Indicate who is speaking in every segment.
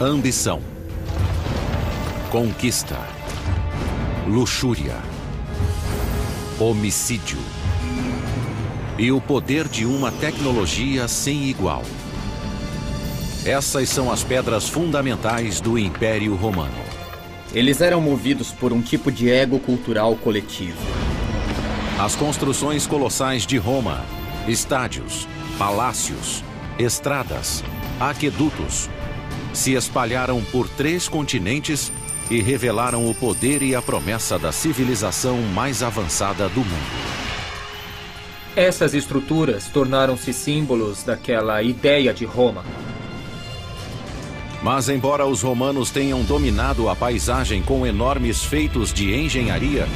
Speaker 1: Ambição, conquista, luxúria, homicídio e o poder de uma tecnologia sem igual. Essas são as pedras fundamentais do Império Romano.
Speaker 2: Eles eram movidos por um tipo de ego cultural coletivo.
Speaker 1: As construções colossais de Roma, estádios, palácios, estradas, aquedutos, se espalharam por 3 continentes e revelaram o poder e a promessa da civilização mais avançada do mundo.
Speaker 3: Essas estruturas tornaram-se símbolos daquela ideia de Roma.
Speaker 1: Mas embora os romanos tenham dominado a paisagem com enormes feitos de engenharia,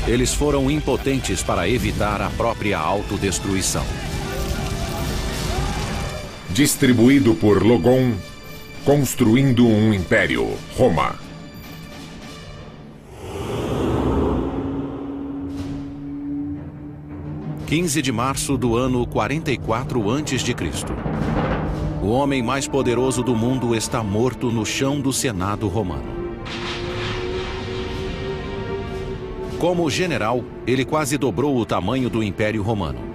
Speaker 1: eles foram impotentes para evitar a própria autodestruição.
Speaker 4: Distribuído por Logon, construindo um império, Roma.
Speaker 1: – 15 de março do ano 44 a.C. O homem mais poderoso do mundo está morto no chão do Senado romano. Como general, ele quase dobrou o tamanho do Império Romano.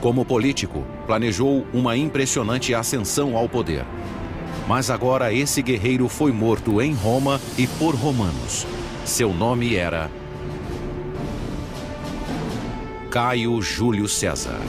Speaker 1: Como político, planejou uma impressionante ascensão ao poder. Mas agora esse guerreiro foi morto em Roma e por romanos. Seu nome era Caio Júlio César.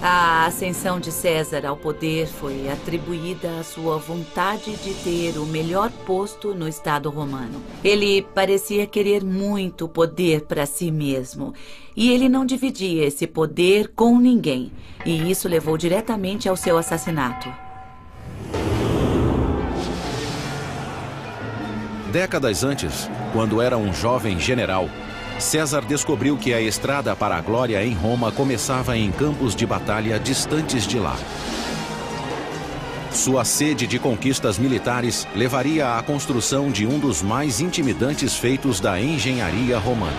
Speaker 5: A ascensão de César ao poder foi atribuída à sua vontade de ter o melhor posto no Estado romano. Ele parecia querer muito poder para si mesmo, e ele não dividia esse poder com ninguém, e isso levou diretamente ao seu assassinato.
Speaker 1: Décadas antes, quando era um jovem general, César descobriu que a estrada para a glória em Roma começava em campos de batalha distantes de lá. Sua sede de conquistas militares levaria à construção de um dos mais intimidantes feitos da engenharia romana.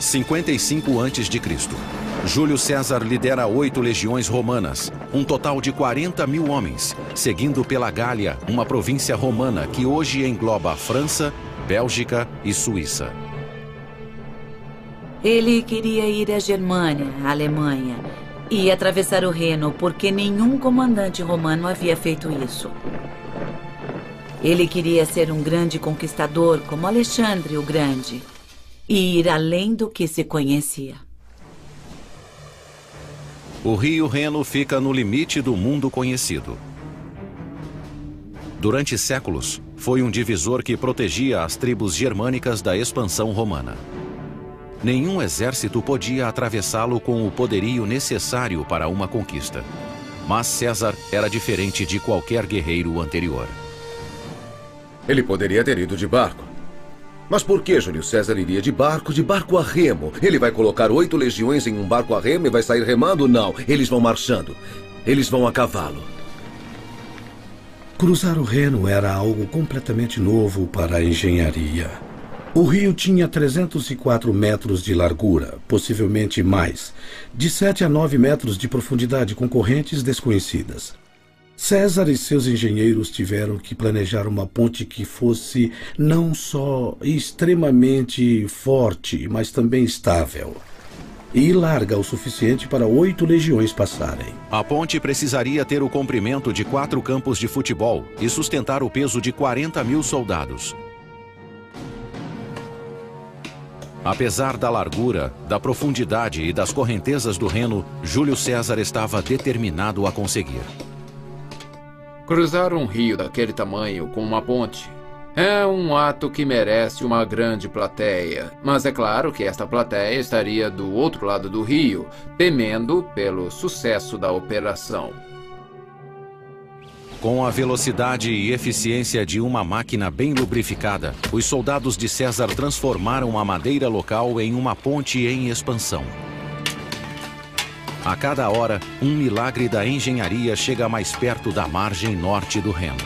Speaker 1: 55 a.C. Júlio César lidera 8 legiões romanas, um total de 40 mil homens, seguindo pela Gália, uma província romana que hoje engloba a França, Bélgica e Suíça.
Speaker 5: Ele queria ir à Germânia, à Alemanha, e atravessar o Reno, porque nenhum comandante romano havia feito isso. Ele queria ser um grande conquistador como Alexandre o Grande, e ir além do que se conhecia.
Speaker 1: O rio Reno fica no limite do mundo conhecido. Durante séculos, foi um divisor que protegia as tribos germânicas da expansão romana. Nenhum exército podia atravessá-lo com o poderio necessário para uma conquista. Mas César era diferente de qualquer guerreiro anterior.
Speaker 6: Ele poderia ter ido de barco. Mas por que Júlio César iria de barco a remo? Ele vai colocar 8 legiões em um barco a remo e vai sair remando? Não, eles vão marchando. Eles vão a cavalo.
Speaker 7: Cruzar o Reno era algo completamente novo para a engenharia. O rio tinha 304 metros de largura, possivelmente mais, de 7 a 9 metros de profundidade com correntes desconhecidas. César e seus engenheiros tiveram que planejar uma ponte que fosse não só extremamente forte, mas também estável. E larga o suficiente para 8 legiões passarem.
Speaker 1: A ponte precisaria ter o comprimento de 4 campos de futebol e sustentar o peso de 40 mil soldados. Apesar da largura, da profundidade e das correntezas do Reno, Júlio César estava determinado a conseguir.
Speaker 8: Cruzar um rio daquele tamanho com uma ponte é um ato que merece uma grande plateia. Mas é claro que esta plateia estaria do outro lado do rio, temendo pelo sucesso da operação.
Speaker 1: Com a velocidade e eficiência de uma máquina bem lubrificada, os soldados de César transformaram a madeira local em uma ponte em expansão. A cada hora, um milagre da engenharia chega mais perto da margem norte do Reno.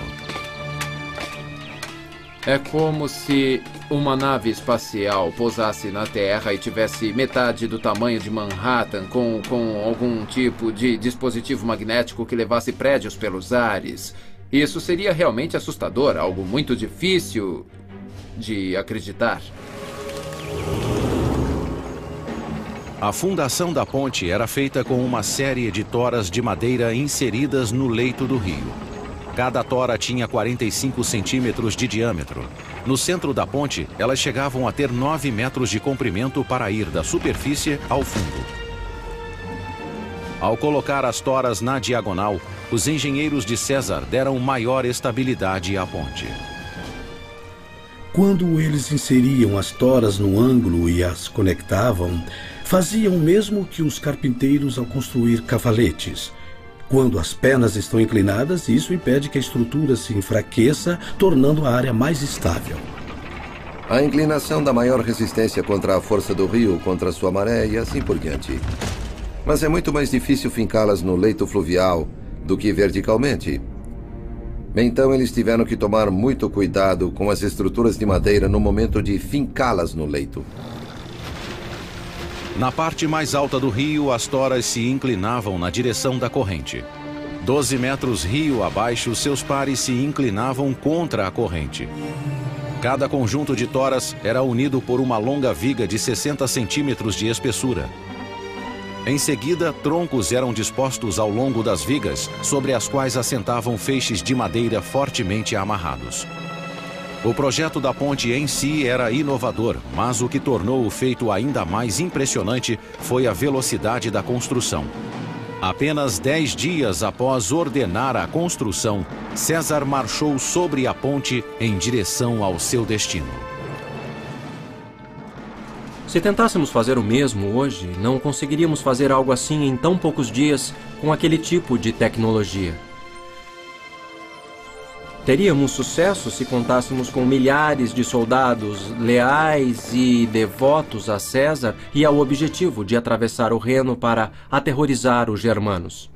Speaker 8: É como se uma nave espacial pousasse na Terra e tivesse metade do tamanho de Manhattan com algum tipo de dispositivo magnético que levasse prédios pelos ares. Isso seria realmente assustador, algo muito difícil de acreditar.
Speaker 1: A fundação da ponte era feita com uma série de toras de madeira inseridas no leito do rio. Cada tora tinha 45 centímetros de diâmetro. No centro da ponte, elas chegavam a ter 9 metros de comprimento para ir da superfície ao fundo. Ao colocar as toras na diagonal, os engenheiros de César deram maior estabilidade à ponte.
Speaker 7: Quando eles inseriam as toras no ângulo e as conectavam, faziam o mesmo que os carpinteiros ao construir cavaletes. Quando as pernas estão inclinadas, isso impede que a estrutura se enfraqueça, tornando a área mais estável.
Speaker 6: A inclinação dá maior resistência contra a força do rio, contra a sua maré e assim por diante. Mas é muito mais difícil fincá-las no leito fluvial do que verticalmente. Então eles tiveram que tomar muito cuidado com as estruturas de madeira no momento de fincá-las no leito.
Speaker 1: Na parte mais alta do rio, as toras se inclinavam na direção da corrente. 12 metros rio abaixo, seus pares se inclinavam contra a corrente. Cada conjunto de toras era unido por uma longa viga de 60 centímetros de espessura. Em seguida, troncos eram dispostos ao longo das vigas, sobre as quais assentavam feixes de madeira fortemente amarrados. O projeto da ponte em si era inovador, mas o que tornou o feito ainda mais impressionante foi a velocidade da construção. Apenas 10 dias após ordenar a construção, César marchou sobre a ponte em direção ao seu destino.
Speaker 9: Se tentássemos fazer o mesmo hoje, não conseguiríamos fazer algo assim em tão poucos dias com aquele tipo de tecnologia. Teríamos sucesso se contássemos com milhares de soldados leais e devotos a César e ao objetivo de atravessar o Reno para aterrorizar os germanos.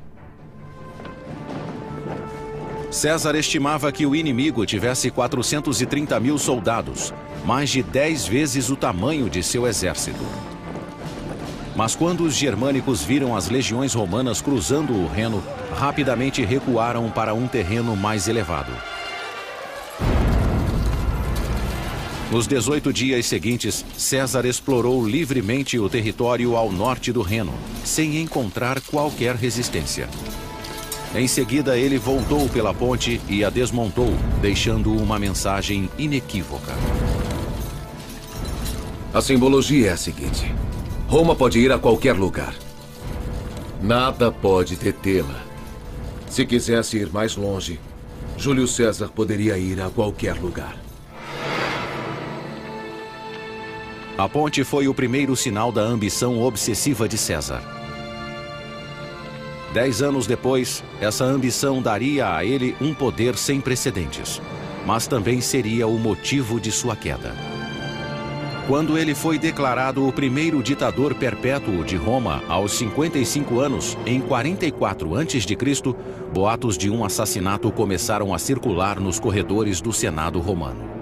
Speaker 1: César estimava que o inimigo tivesse 430 mil soldados, mais de 10 vezes o tamanho de seu exército. Mas quando os germânicos viram as legiões romanas cruzando o Reno, rapidamente recuaram para um terreno mais elevado. Nos 18 dias seguintes, César explorou livremente o território ao norte do Reno, sem encontrar qualquer resistência. Em seguida, ele voltou pela ponte e a desmontou, deixando uma mensagem inequívoca.
Speaker 6: A simbologia é a seguinte: Roma pode ir a qualquer lugar. Nada pode detê-la. Se quisesse ir mais longe, Júlio César poderia ir a qualquer lugar.
Speaker 1: A ponte foi o primeiro sinal da ambição obsessiva de César. 10 anos depois, essa ambição daria a ele um poder sem precedentes, mas também seria o motivo de sua queda. Quando ele foi declarado o primeiro ditador perpétuo de Roma aos 55 anos, em 44 a.C., boatos de um assassinato começaram a circular nos corredores do Senado romano.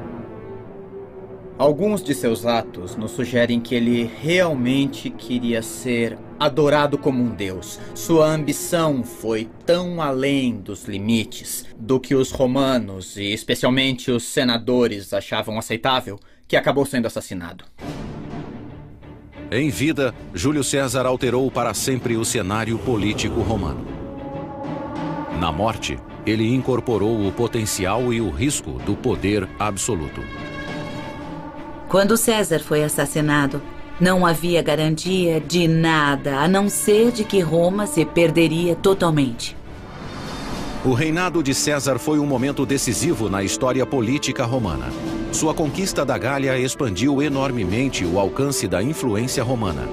Speaker 2: Alguns de seus atos nos sugerem que ele realmente queria ser adorado como um deus. Sua ambição foi tão além dos limites do que os romanos, e especialmente os senadores, achavam aceitável, que acabou sendo assassinado.
Speaker 1: Em vida, Júlio César alterou para sempre o cenário político romano. Na morte, ele incorporou o potencial e o risco do poder absoluto.
Speaker 5: Quando César foi assassinado, não havia garantia de nada, a não ser de que Roma se perderia totalmente.
Speaker 1: O reinado de César foi um momento decisivo na história política romana. Sua conquista da Gália expandiu enormemente o alcance da influência romana.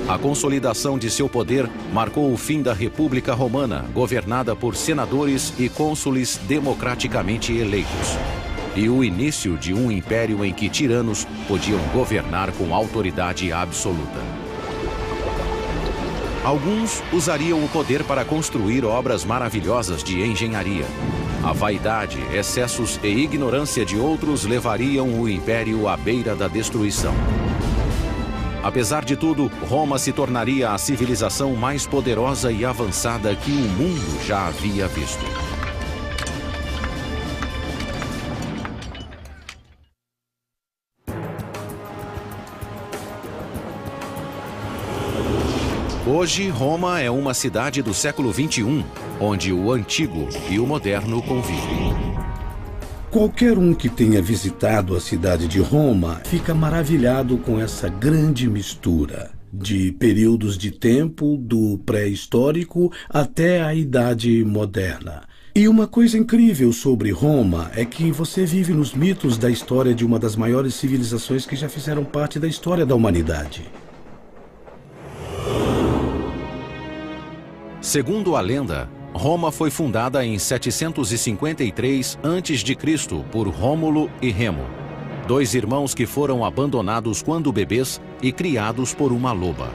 Speaker 1: A consolidação de seu poder marcou o fim da República Romana, governada por senadores e cônsules democraticamente eleitos, e o início de um império em que tiranos podiam governar com autoridade absoluta. Alguns usariam o poder para construir obras maravilhosas de engenharia. A vaidade, excessos e ignorância de outros levariam o império à beira da destruição. Apesar de tudo, Roma se tornaria a civilização mais poderosa e avançada que o mundo já havia visto. Hoje, Roma é uma cidade do século XXI, onde o antigo e o moderno convivem.
Speaker 7: Qualquer um que tenha visitado a cidade de Roma fica maravilhado com essa grande mistura de períodos de tempo, do pré-histórico até a idade moderna. E uma coisa incrível sobre Roma é que você vive nos mitos da história de uma das maiores civilizações que já fizeram parte da história da humanidade.
Speaker 1: Segundo a lenda, Roma foi fundada em 753 a.C. por Rômulo e Remo, dois irmãos que foram abandonados quando bebês e criados por uma loba.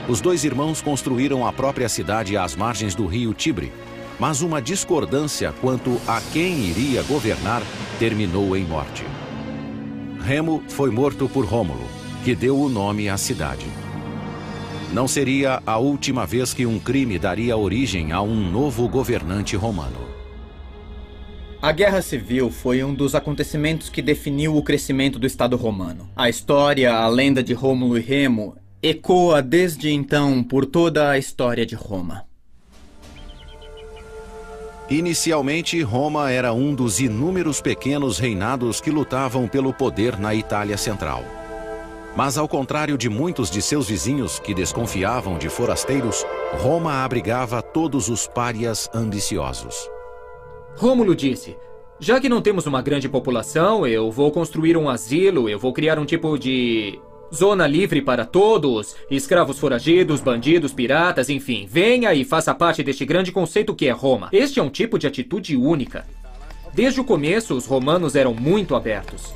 Speaker 1: Os dois irmãos construíram a própria cidade às margens do rio Tibre, mas uma discordância quanto a quem iria governar terminou em morte. Remo foi morto por Rômulo, que deu o nome à cidade. Não seria a última vez que um crime daria origem a um novo governante romano.
Speaker 2: A Guerra Civil foi um dos acontecimentos que definiu o crescimento do Estado romano. A história, a lenda de Rômulo e Remo, ecoa desde então por toda a história de Roma.
Speaker 1: Inicialmente, Roma era um dos inúmeros pequenos reinados que lutavam pelo poder na Itália Central. Mas, ao contrário de muitos de seus vizinhos que desconfiavam de forasteiros, Roma abrigava todos os párias ambiciosos.
Speaker 3: Rômulo disse: já que não temos uma grande população, eu vou construir um asilo, eu vou criar um tipo de zona livre para todos, escravos foragidos, bandidos, piratas, enfim. Venha e faça parte deste grande conceito que é Roma. Este é um tipo de atitude única. Desde o começo, os romanos eram muito abertos.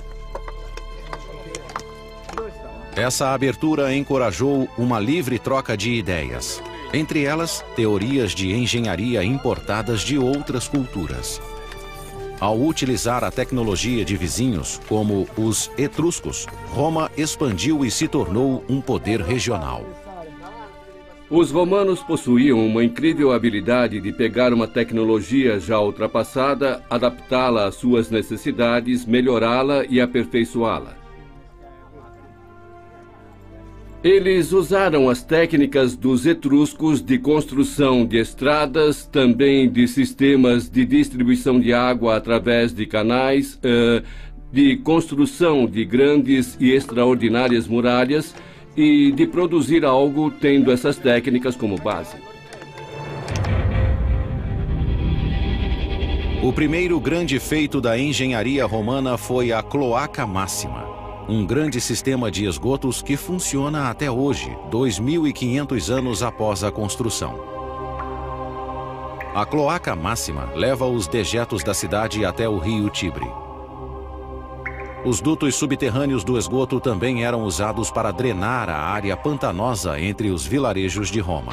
Speaker 1: Essa abertura encorajou uma livre troca de ideias, entre elas teorias de engenharia importadas de outras culturas. Ao utilizar a tecnologia de vizinhos, como os etruscos, Roma expandiu e se tornou um poder regional.
Speaker 10: Os romanos possuíam uma incrível habilidade de pegar uma tecnologia já ultrapassada, adaptá-la às suas necessidades, melhorá-la e aperfeiçoá-la. Eles usaram as técnicas dos etruscos de construção de estradas, também de sistemas de distribuição de água através de canais, de construção de grandes e extraordinárias muralhas e de produzir algo tendo essas técnicas como base.
Speaker 1: O primeiro grande feito da engenharia romana foi a Cloaca Máxima, um grande sistema de esgotos que funciona até hoje, 2.500 anos após a construção. A Cloaca Máxima leva os dejetos da cidade até o rio Tibre. Os dutos subterrâneos do esgoto também eram usados para drenar a área pantanosa entre os vilarejos de Roma.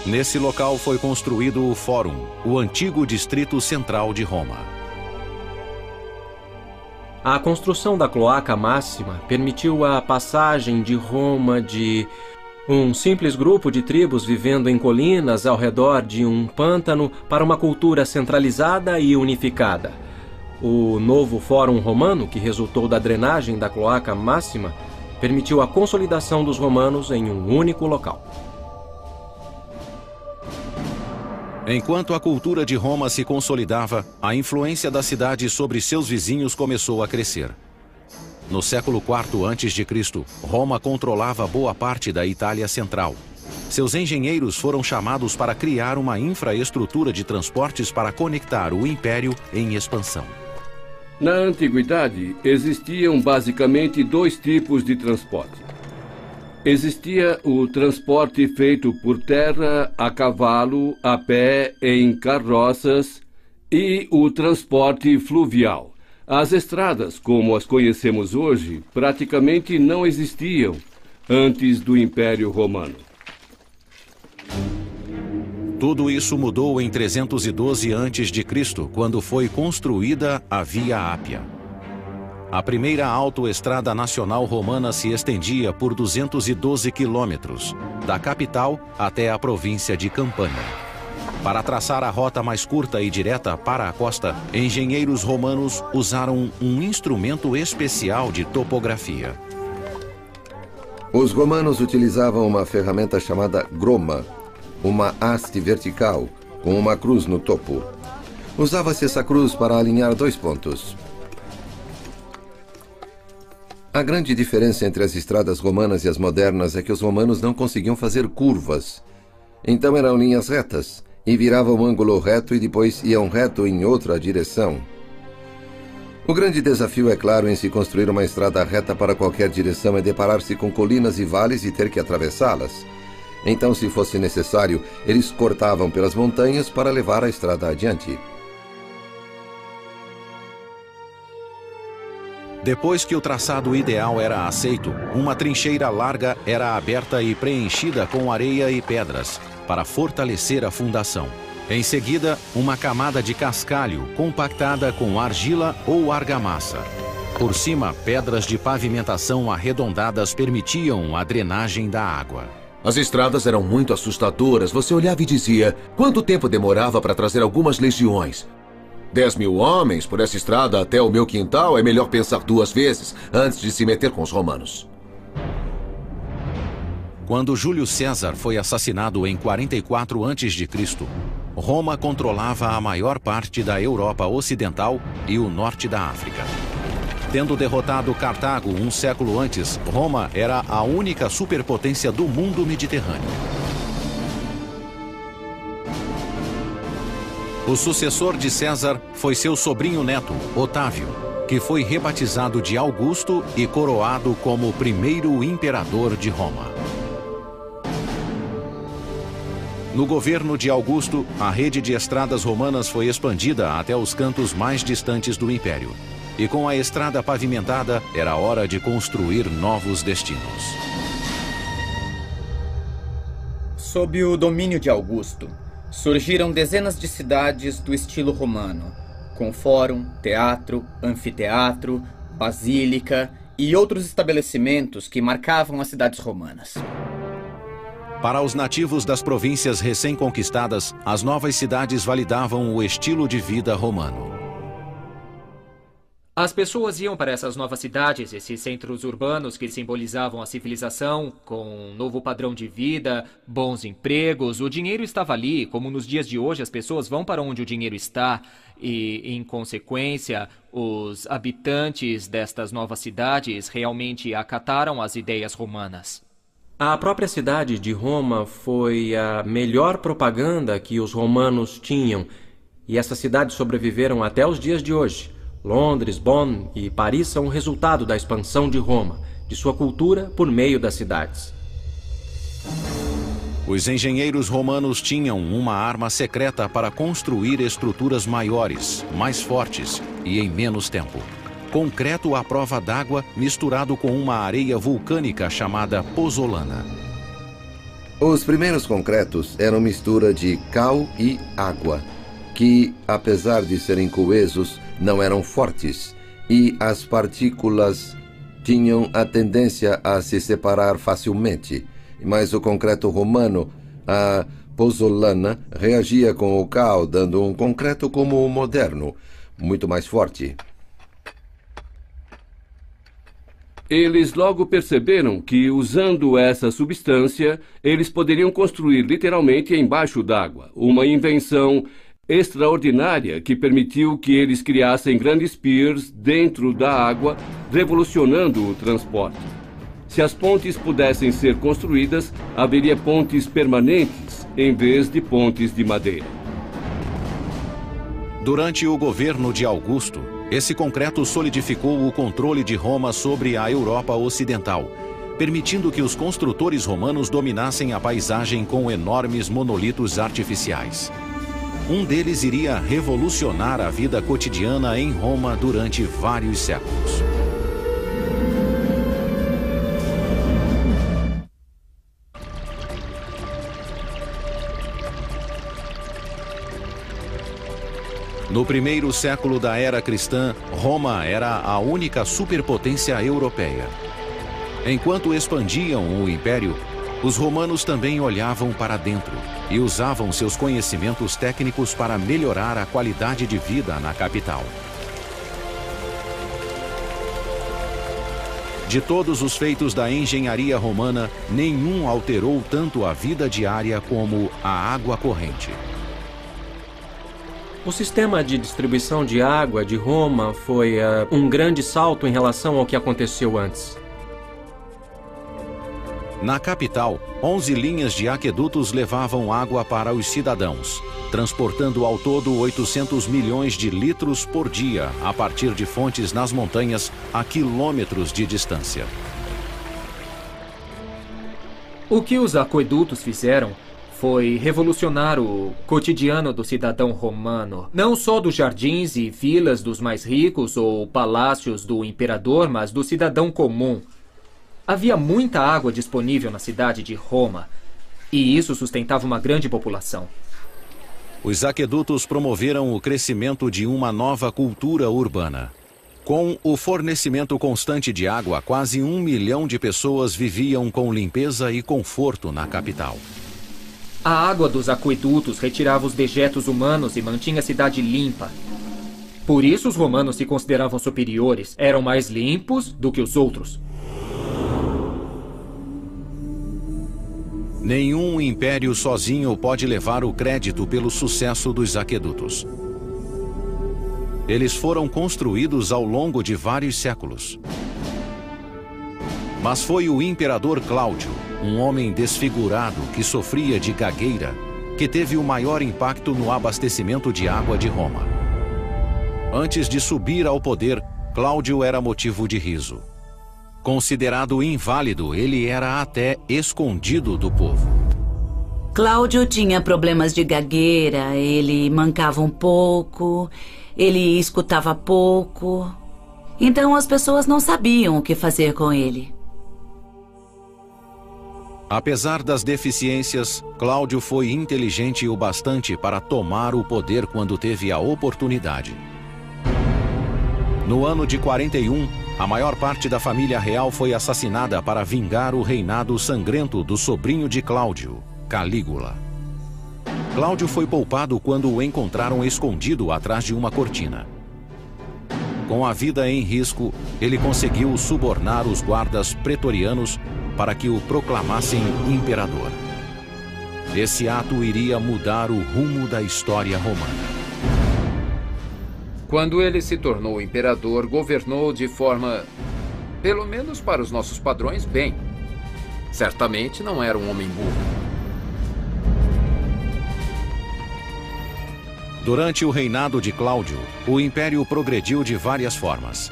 Speaker 1: Nesse local foi construído o Fórum, o antigo distrito central de Roma.
Speaker 9: A construção da Cloaca Máxima permitiu a passagem de Roma de um simples grupo de tribos vivendo em colinas ao redor de um pântano para uma cultura centralizada e unificada. O novo Fórum Romano, que resultou da drenagem da Cloaca Máxima, permitiu a consolidação dos romanos em um único local.
Speaker 1: Enquanto a cultura de Roma se consolidava, a influência da cidade sobre seus vizinhos começou a crescer. No século IV a.C., Roma controlava boa parte da Itália Central. Seus engenheiros foram chamados para criar uma infraestrutura de transportes para conectar o império em expansão.
Speaker 10: Na antiguidade, existiam basicamente dois tipos de transporte. Existia o transporte feito por terra, a cavalo, a pé, em carroças e o transporte fluvial. As estradas, como as conhecemos hoje, praticamente não existiam antes do Império Romano.
Speaker 1: Tudo isso mudou em 312 a.C., quando foi construída a Via Ápia. A primeira autoestrada nacional romana se estendia por 212 quilômetros, da capital até a província de Campânia. Para traçar a rota mais curta e direta para a costa, engenheiros romanos usaram um instrumento especial de topografia.
Speaker 6: Os romanos utilizavam uma ferramenta chamada groma, uma haste vertical com uma cruz no topo. Usava-se essa cruz para alinhar dois pontos. A grande diferença entre as estradas romanas e as modernas é que os romanos não conseguiam fazer curvas. Então eram linhas retas, e viravam um ângulo reto e depois iam reto em outra direção. O grande desafio, é claro, em se construir uma estrada reta para qualquer direção é deparar-se com colinas e vales e ter que atravessá-las. Então, se fosse necessário, eles cortavam pelas montanhas para levar a estrada adiante.
Speaker 1: Depois que o traçado ideal era aceito, uma trincheira larga era aberta e preenchida com areia e pedras, para fortalecer a fundação. Em seguida, uma camada de cascalho compactada com argila ou argamassa. Por cima, pedras de pavimentação arredondadas permitiam a drenagem da água.
Speaker 6: As estradas eram muito assustadoras. Você olhava e dizia, quanto tempo demorava para trazer algumas legiões? 10.000 homens por essa estrada até o meu quintal, é melhor pensar duas vezes antes de se meter com os romanos.
Speaker 1: Quando Júlio César foi assassinado em 44 a.C., Roma controlava a maior parte da Europa Ocidental e o norte da África. Tendo derrotado Cartago um século antes, Roma era a única superpotência do mundo mediterrâneo. O sucessor de César foi seu sobrinho neto, Otávio, que foi rebatizado de Augusto e coroado como o primeiro imperador de Roma. No governo de Augusto, a rede de estradas romanas foi expandida até os cantos mais distantes do império. E com a estrada pavimentada, era hora de construir novos destinos.
Speaker 2: Sob o domínio de Augusto, surgiram dezenas de cidades do estilo romano, com fórum, teatro, anfiteatro, basílica e outros estabelecimentos que marcavam as cidades romanas.
Speaker 1: Para os nativos das províncias recém-conquistadas, as novas cidades validavam o estilo de vida romano.
Speaker 3: As pessoas iam para essas novas cidades, esses centros urbanos que simbolizavam a civilização, com um novo padrão de vida, bons empregos. O dinheiro estava ali, como nos dias de hoje as pessoas vão para onde o dinheiro está e, em consequência, os habitantes destas novas cidades realmente acataram as ideias romanas.
Speaker 9: A própria cidade de Roma foi a melhor propaganda que os romanos tinham, e essas cidades sobreviveram até os dias de hoje. Londres, Bonn e Paris são o resultado da expansão de Roma, de sua cultura por meio das cidades.
Speaker 1: Os engenheiros romanos tinham uma arma secreta para construir estruturas maiores, mais fortes e em menos tempo. Concreto à prova d'água misturado com uma areia vulcânica chamada pozzolana.
Speaker 6: Os primeiros concretos eram mistura de cal e água, que, apesar de serem coesos, não eram fortes, e as partículas tinham a tendência a se separar facilmente. Mas o concreto romano, a pozzolana, reagia com o cal, dando um concreto como o moderno, muito mais forte.
Speaker 10: Eles logo perceberam que, usando essa substância, eles poderiam construir literalmente embaixo d'água, uma invenção extraordinária que permitiu que eles criassem grandes piers dentro da água, revolucionando o transporte. Se as pontes pudessem ser construídas, haveria pontes permanentes em vez de pontes de madeira.
Speaker 1: Durante o governo de Augusto, esse concreto solidificou o controle de Roma sobre a Europa Ocidental, permitindo que os construtores romanos dominassem a paisagem com enormes monolitos artificiais. Um deles iria revolucionar a vida cotidiana em Roma durante vários séculos. No primeiro século da era cristã, Roma era a única superpotência europeia. Enquanto expandiam o império, os romanos também olhavam para dentro e usavam seus conhecimentos técnicos para melhorar a qualidade de vida na capital. De todos os feitos da engenharia romana, nenhum alterou tanto a vida diária como a água corrente.
Speaker 9: O sistema de distribuição de água de Roma foi um grande salto em relação ao que aconteceu antes.
Speaker 1: Na capital, 11 linhas de aquedutos levavam água para os cidadãos, transportando ao todo 800 milhões de litros por dia a partir de fontes nas montanhas a quilômetros de distância.
Speaker 3: O que os aquedutos fizeram foi revolucionar o cotidiano do cidadão romano. Não só dos jardins e vilas dos mais ricos ou palácios do imperador, mas do cidadão comum. Havia muita água disponível na cidade de Roma, e isso sustentava uma grande população.
Speaker 1: Os aquedutos promoveram o crescimento de uma nova cultura urbana. Com o fornecimento constante de água, quase 1 milhão de pessoas viviam com limpeza e conforto na capital.
Speaker 3: A água dos aquedutos retirava os dejetos humanos e mantinha a cidade limpa. Por isso os romanos se consideravam superiores, eram mais limpos do que os outros.
Speaker 1: Nenhum império sozinho pode levar o crédito pelo sucesso dos aquedutos. Eles foram construídos ao longo de vários séculos. Mas foi o imperador Cláudio, um homem desfigurado que sofria de gagueira, que teve o maior impacto no abastecimento de água de Roma. Antes de subir ao poder, Cláudio era motivo de riso. Considerado inválido, ele era até escondido do povo.
Speaker 5: Cláudio tinha problemas de gagueira, ele mancava um pouco, ele escutava pouco. Então as pessoas não sabiam o que fazer com ele.
Speaker 1: Apesar das deficiências, Cláudio foi inteligente o bastante para tomar o poder quando teve a oportunidade. No ano de 41, a maior parte da família real foi assassinada para vingar o reinado sangrento do sobrinho de Cláudio, Calígula. Cláudio foi poupado quando o encontraram escondido atrás de uma cortina. Com a vida em risco, ele conseguiu subornar os guardas pretorianos para que o proclamassem imperador. Esse ato iria mudar o rumo da história romana.
Speaker 8: Quando ele se tornou imperador, governou de forma, pelo menos para os nossos padrões, bem. Certamente não era um homem burro.
Speaker 1: Durante o reinado de Cláudio, o império progrediu de várias formas.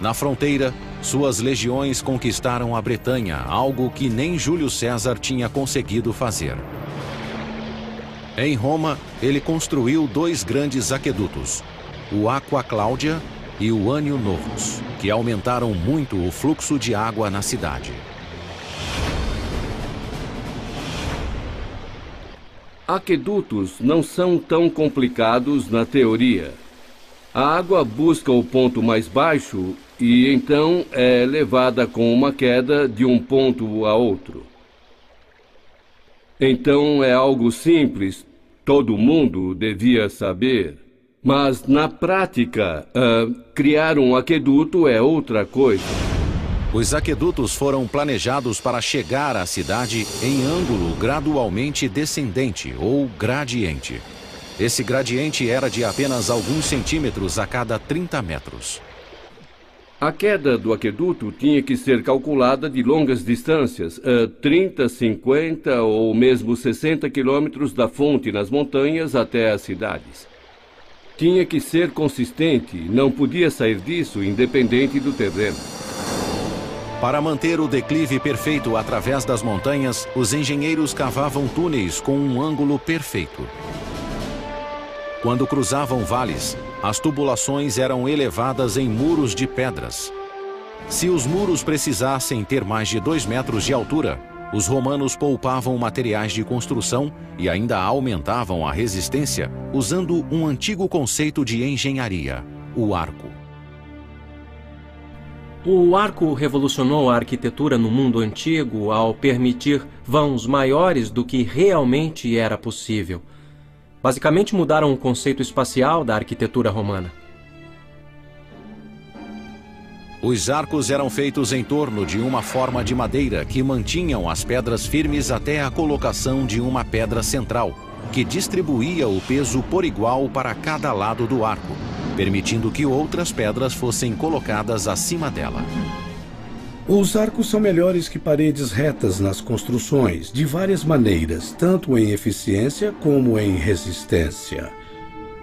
Speaker 1: Na fronteira, suas legiões conquistaram a Bretanha, algo que nem Júlio César tinha conseguido fazer. Em Roma, ele construiu 2 grandes aquedutos, o Aqua Cláudia e o Anio Novus, que aumentaram muito o fluxo de água na cidade.
Speaker 10: Aquedutos não são tão complicados na teoria. A água busca o ponto mais baixo e então é levada com uma queda de um ponto a outro. Então é algo simples, todo mundo devia saber. Mas na prática, criar um aqueduto é outra coisa.
Speaker 1: Os aquedutos foram planejados para chegar à cidade em ângulo gradualmente descendente ou gradiente. Esse gradiente era de apenas alguns centímetros a cada 30 metros.
Speaker 10: A queda do aqueduto tinha que ser calculada de longas distâncias, 30, 50 ou mesmo 60 quilômetros da fonte nas montanhas até as cidades. Tinha que ser consistente, não podia sair disso independente do terreno.
Speaker 1: Para manter o declive perfeito através das montanhas, os engenheiros cavavam túneis com um ângulo perfeito. Quando cruzavam vales, as tubulações eram elevadas em muros de pedras. Se os muros precisassem ter mais de 2 metros de altura, os romanos poupavam materiais de construção e ainda aumentavam a resistência usando um antigo conceito de engenharia, o arco.
Speaker 9: O arco revolucionou a arquitetura no mundo antigo ao permitir vãos maiores do que realmente era possível. Basicamente mudaram o conceito espacial da arquitetura romana.
Speaker 1: Os arcos eram feitos em torno de uma forma de madeira que mantinham as pedras firmes até a colocação de uma pedra central, que distribuía o peso por igual para cada lado do arco, permitindo que outras pedras fossem colocadas acima dela.
Speaker 7: Os arcos são melhores que paredes retas nas construções, de várias maneiras, tanto em eficiência como em resistência.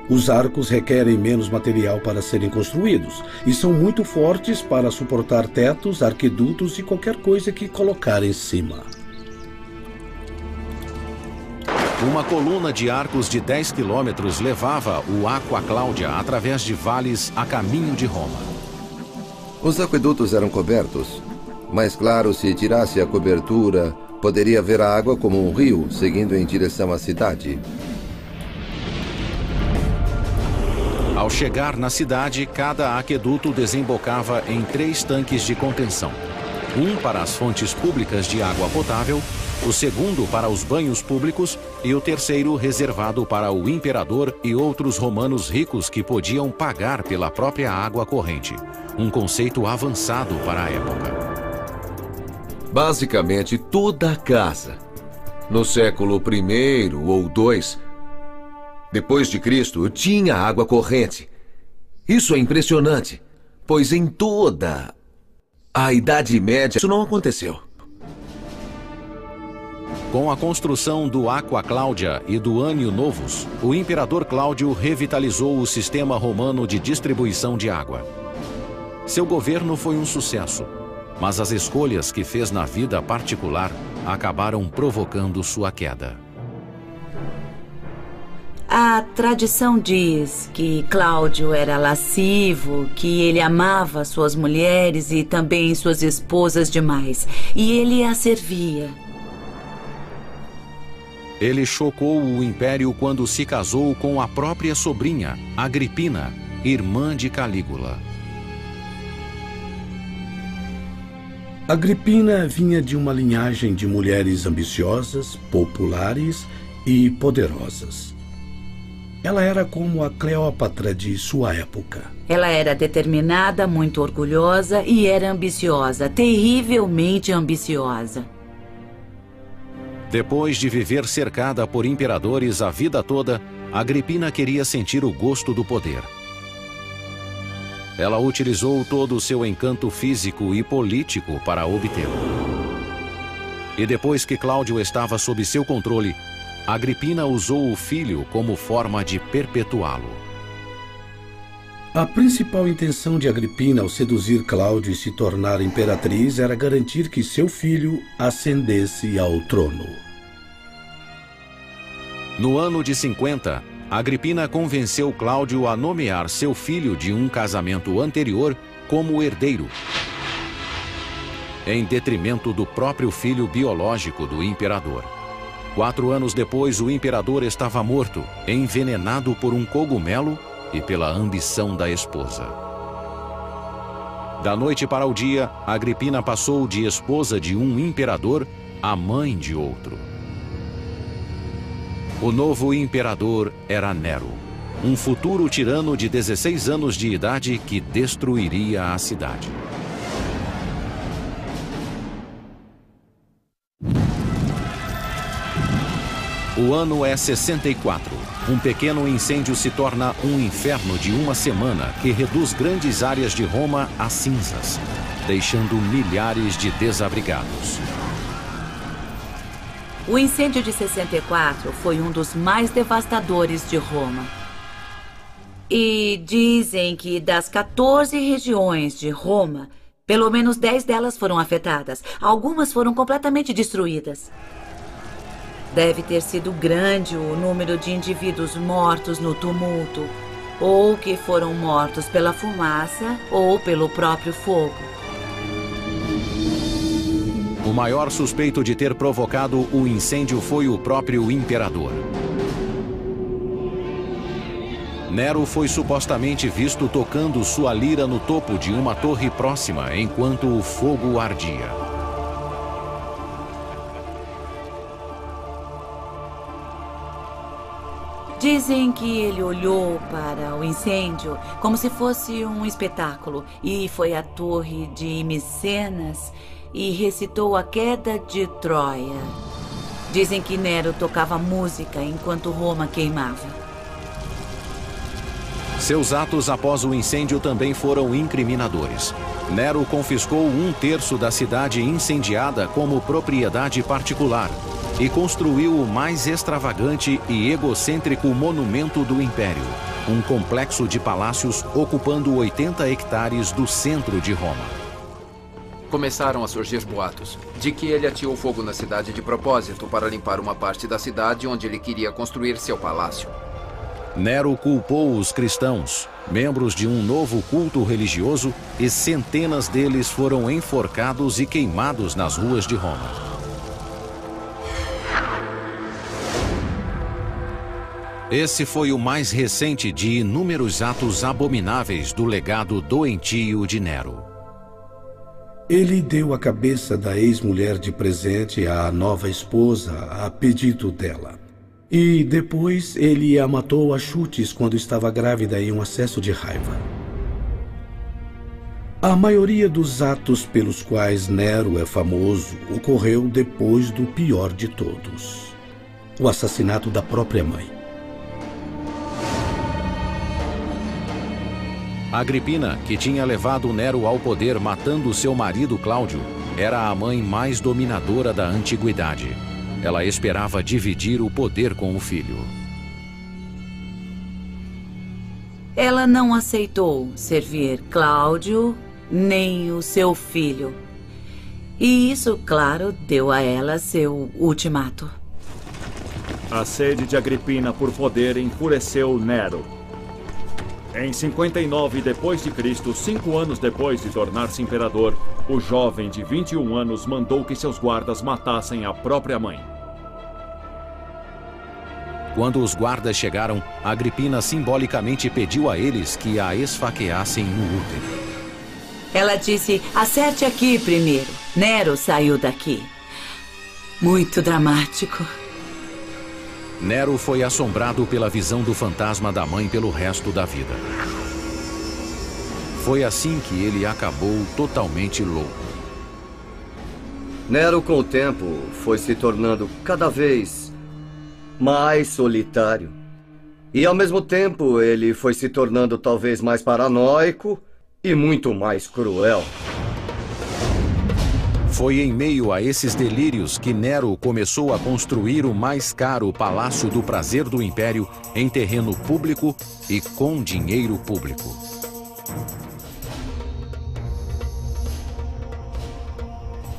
Speaker 7: Os arcos requerem menos material para serem construídos e são muito fortes para suportar tetos, arquidutos e qualquer coisa que colocar em cima.
Speaker 1: Uma coluna de arcos de 10 quilômetros levava o Aqua Claudia através de vales a caminho de Roma.
Speaker 6: Os aquedutos eram cobertos, mas claro, se tirasse a cobertura, poderia ver a água como um rio seguindo em direção à cidade.
Speaker 1: Ao chegar na cidade, cada aqueduto desembocava em 3 tanques de contenção. Um para as fontes públicas de água potável, o segundo para os banhos públicos e o terceiro reservado para o imperador e outros romanos ricos que podiam pagar pela própria água corrente. Um conceito avançado para a época.
Speaker 6: Basicamente, toda a casa, no século I ou II, depois de Cristo, tinha água corrente. Isso é impressionante, pois em toda a Idade Média isso não aconteceu.
Speaker 1: Com a construção do Aqua Claudia e do Annio Novus, o imperador Cláudio revitalizou o sistema romano de distribuição de água. Seu governo foi um sucesso, mas as escolhas que fez na vida particular acabaram provocando sua queda.
Speaker 5: A tradição diz que Cláudio era lascivo, que ele amava suas mulheres e também suas esposas demais, e ele as servia.
Speaker 1: Ele chocou o império quando se casou com a própria sobrinha, Agripina, irmã de Calígula.
Speaker 7: Agripina vinha de uma linhagem de mulheres ambiciosas, populares e poderosas. Ela era como a Cleópatra de sua época.
Speaker 5: Ela era determinada, muito orgulhosa e era ambiciosa, terrivelmente ambiciosa.
Speaker 1: Depois de viver cercada por imperadores a vida toda, Agripina queria sentir o gosto do poder. Ela utilizou todo o seu encanto físico e político para obtê-lo. E depois que Cláudio estava sob seu controle, Agripina usou o filho como forma de perpetuá-lo.
Speaker 7: A principal intenção de Agripina ao seduzir Cláudio e se tornar imperatriz era garantir que seu filho ascendesse ao trono.
Speaker 1: No ano de 50, Agripina convenceu Cláudio a nomear seu filho de um casamento anterior como herdeiro, em detrimento do próprio filho biológico do imperador. 4 anos depois, o imperador estava morto, envenenado por um cogumelo e pela ambição da esposa. Da noite para o dia, Agripina passou de esposa de um imperador a mãe de outro. O novo imperador era Nero, um futuro tirano de 16 anos de idade que destruiria a cidade. O ano é 64. Um pequeno incêndio se torna um inferno de uma semana que reduz grandes áreas de Roma a cinzas, deixando milhares de desabrigados.
Speaker 5: O incêndio de 64 foi um dos mais devastadores de Roma. E dizem que das 14 regiões de Roma, pelo menos 10 delas foram afetadas. Algumas foram completamente destruídas. Deve ter sido grande o número de indivíduos mortos no tumulto, ou que foram mortos pela fumaça ou pelo próprio fogo.
Speaker 1: O maior suspeito de ter provocado o incêndio foi o próprio imperador. Nero foi supostamente visto tocando sua lira no topo de uma torre próxima enquanto o fogo ardia.
Speaker 5: Dizem que ele olhou para o incêndio como se fosse um espetáculo e foi à torre de Micenas e recitou a queda de Troia. Dizem que Nero tocava música enquanto Roma queimava.
Speaker 1: Seus atos após o incêndio também foram incriminadores. Nero confiscou 1/3 da cidade incendiada como propriedade particular e construiu o mais extravagante e egocêntrico monumento do Império, um complexo de palácios ocupando 80 hectares do centro de Roma.
Speaker 8: Começaram a surgir boatos de que ele ateou fogo na cidade de propósito para limpar uma parte da cidade onde ele queria construir seu palácio.
Speaker 1: Nero culpou os cristãos, membros de um novo culto religioso, e centenas deles foram enforcados e queimados nas ruas de Roma. Esse foi o mais recente de inúmeros atos abomináveis do legado doentio de Nero.
Speaker 7: Ele deu a cabeça da ex-mulher de presente à nova esposa a pedido dela. E depois ele a matou a chutes quando estava grávida em um acesso de raiva. A maioria dos atos pelos quais Nero é famoso ocorreu depois do pior de todos: o assassinato da própria mãe.
Speaker 1: Agripina, que tinha levado Nero ao poder matando seu marido Cláudio, era a mãe mais dominadora da antiguidade. Ela esperava dividir o poder com o filho.
Speaker 5: Ela não aceitou servir Cláudio nem o seu filho. E isso, claro, deu a ela seu ultimato.
Speaker 11: A sede de Agripina por poder enfureceu Nero. Em 59 d.C., 5 anos depois de tornar-se imperador, o jovem de 21 anos mandou que seus guardas matassem a própria mãe.
Speaker 1: Quando os guardas chegaram, Agripina simbolicamente pediu a eles que a esfaqueassem no útero.
Speaker 5: Ela disse: acerte aqui primeiro. Nero saiu daqui. Muito dramático.
Speaker 1: Nero foi assombrado pela visão do fantasma da mãe pelo resto da vida. Foi assim que ele acabou totalmente louco.
Speaker 12: Nero, com o tempo, foi se tornando cada vez mais solitário. E, ao mesmo tempo, ele foi se tornando talvez mais paranoico e muito mais cruel.
Speaker 1: Foi em meio a esses delírios que Nero começou a construir o mais caro Palácio do Prazer do Império em terreno público e com dinheiro público.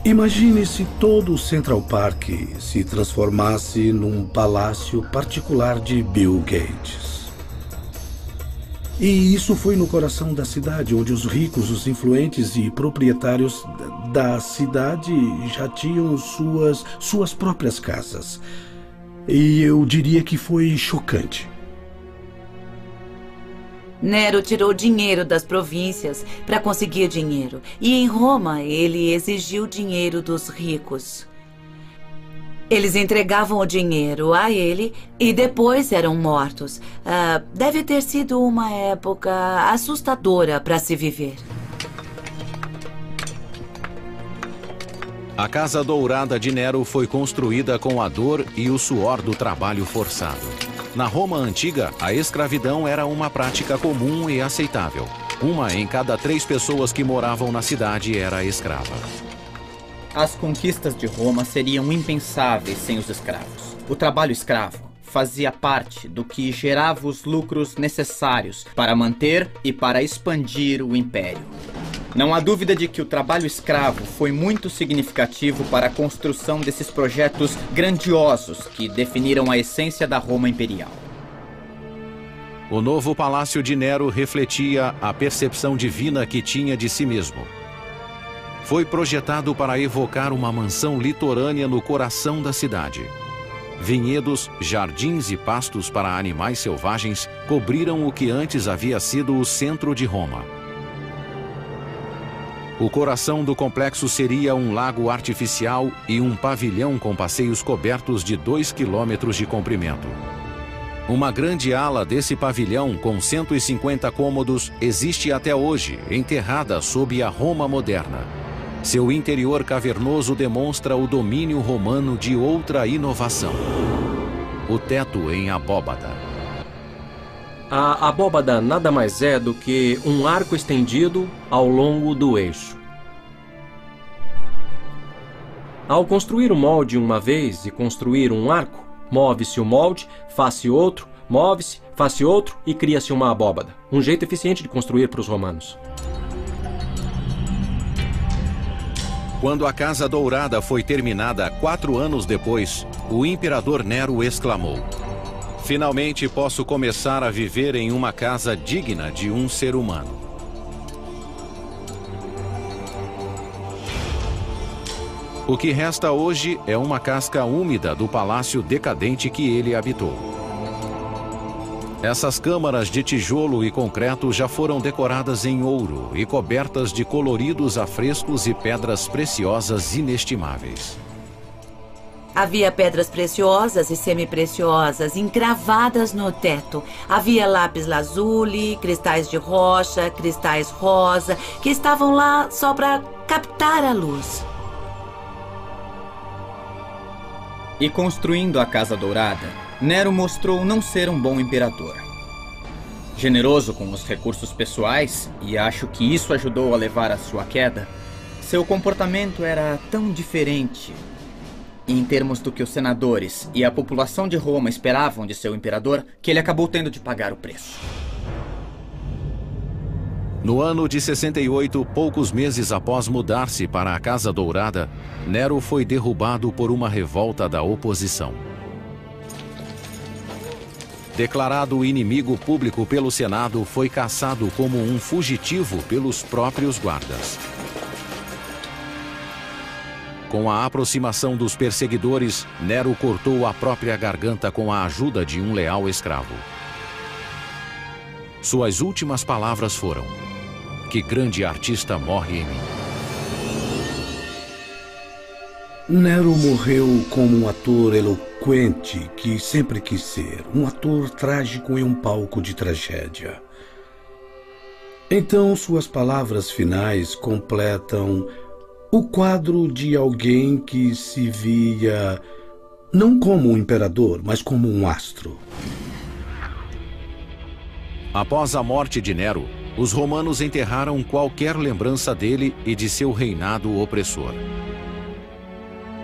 Speaker 7: Imagine se todo o Central Park se transformasse num palácio particular de Bill Gates. E isso foi no coração da cidade, onde os ricos, os influentes e proprietários da cidade já tinham suas próprias casas. E eu diria que foi chocante.
Speaker 5: Nero tirou dinheiro das províncias para conseguir dinheiro. E em Roma, ele exigiu dinheiro dos ricos. Eles entregavam o dinheiro a ele e depois eram mortos. Deve ter sido uma época assustadora para se viver.
Speaker 1: A Casa Dourada de Nero foi construída com a dor e o suor do trabalho forçado. Na Roma antiga, a escravidão era uma prática comum e aceitável. 1 em cada 3 pessoas que moravam na cidade era escrava.
Speaker 2: As conquistas de Roma seriam impensáveis sem os escravos. O trabalho escravo fazia parte do que gerava os lucros necessários para manter e para expandir o império. Não há dúvida de que o trabalho escravo foi muito significativo para a construção desses projetos grandiosos que definiram a essência da Roma imperial.
Speaker 1: O novo palácio de Nero refletia a percepção divina que tinha de si mesmo. foi projetado para evocar uma mansão litorânea no coração da cidade. Vinhedos, jardins e pastos para animais selvagens cobriram o que antes havia sido o centro de Roma. O coração do complexo seria um lago artificial e um pavilhão com passeios cobertos de 2 quilômetros de comprimento. Uma grande ala desse pavilhão, com 150 cômodos, existe até hoje, enterrada sob a Roma moderna. Seu interior cavernoso demonstra o domínio romano de outra inovação: o teto em abóbada.
Speaker 9: A abóbada nada mais é do que um arco estendido ao longo do eixo. Ao construir o molde uma vez e construir um arco, move-se o molde, faz-se outro, move-se, faz-se outro e cria-se uma abóbada. Um jeito eficiente de construir para os romanos.
Speaker 1: Quando a Casa Dourada foi terminada 4 anos depois, o imperador Nero exclamou: "Finalmente posso começar a viver em uma casa digna de um ser humano." O que resta hoje é uma casca úmida do palácio decadente que ele habitou. Essas câmaras de tijolo e concreto já foram decoradas em ouro e cobertas de coloridos afrescos e pedras preciosas inestimáveis.
Speaker 5: Havia pedras preciosas e semi-preciosas encravadas no teto. Havia lápis lazuli, cristais de rocha, cristais rosa, que estavam lá só para captar a luz.
Speaker 2: E construindo a Casa Dourada, Nero mostrou não ser um bom imperador. Generoso com os recursos pessoais, e acho que isso ajudou a levar à sua queda, seu comportamento era tão diferente em termos do que os senadores e a população de Roma esperavam de seu imperador, que ele acabou tendo de pagar o preço.
Speaker 1: No ano de 68, poucos meses após mudar-se para a Casa Dourada, Nero foi derrubado por uma revolta da oposição. Declarado inimigo público pelo Senado, foi caçado como um fugitivo pelos próprios guardas. Com a aproximação dos perseguidores, Nero cortou a própria garganta com a ajuda de um leal escravo. Suas últimas palavras foram: "Que grande artista morre em mim."
Speaker 7: Nero morreu como um ator eloquente que sempre quis ser, um ator trágico em um palco de tragédia. Então suas palavras finais completam o quadro de alguém que se via não como um imperador, mas como um astro.
Speaker 1: Após a morte de Nero, os romanos enterraram qualquer lembrança dele e de seu reinado opressor.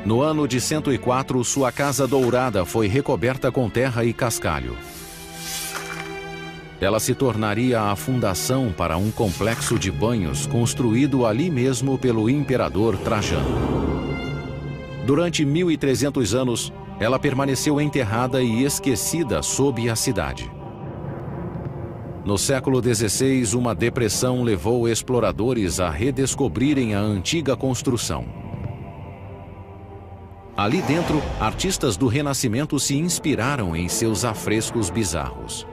Speaker 1: No ano de 104, sua Casa Dourada foi recoberta com terra e cascalho. Ela se tornaria a fundação para um complexo de banhos construído ali mesmo pelo imperador Trajano. Durante 1.300 anos, ela permaneceu enterrada e esquecida sob a cidade. No século XVI, uma depressão levou exploradores a redescobrirem a antiga construção. Ali dentro, artistas do Renascimento se inspiraram em seus afrescos bizarros.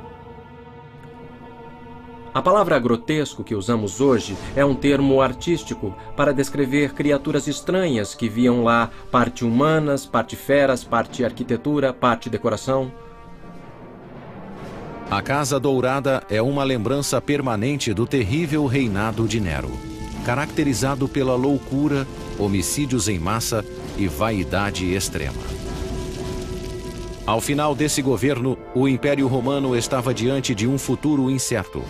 Speaker 9: A palavra grotesco que usamos hoje é um termo artístico para descrever criaturas estranhas que viam lá parte humanas, parte feras, parte arquitetura, parte decoração.
Speaker 1: A Casa Dourada é uma lembrança permanente do terrível reinado de Nero, caracterizado pela loucura, homicídios em massa e vaidade extrema. Ao final desse governo, o Império Romano estava diante de um futuro incerto.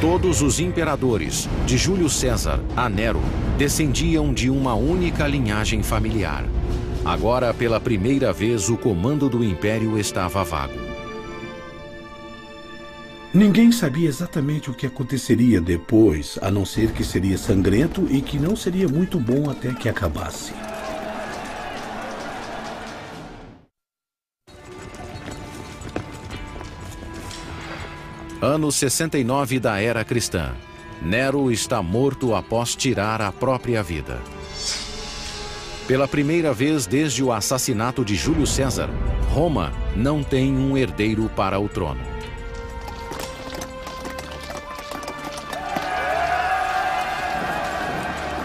Speaker 1: Todos os imperadores, de Júlio César a Nero, descendiam de uma única linhagem familiar. Agora, pela primeira vez, o comando do Império estava vago.
Speaker 7: Ninguém sabia exatamente o que aconteceria depois, a não ser que seria sangrento e que não seria muito bom até que acabasse.
Speaker 1: Ano 69 da Era Cristã. Nero está morto após tirar a própria vida. Pela primeira vez desde o assassinato de Júlio César, Roma não tem um herdeiro para o trono.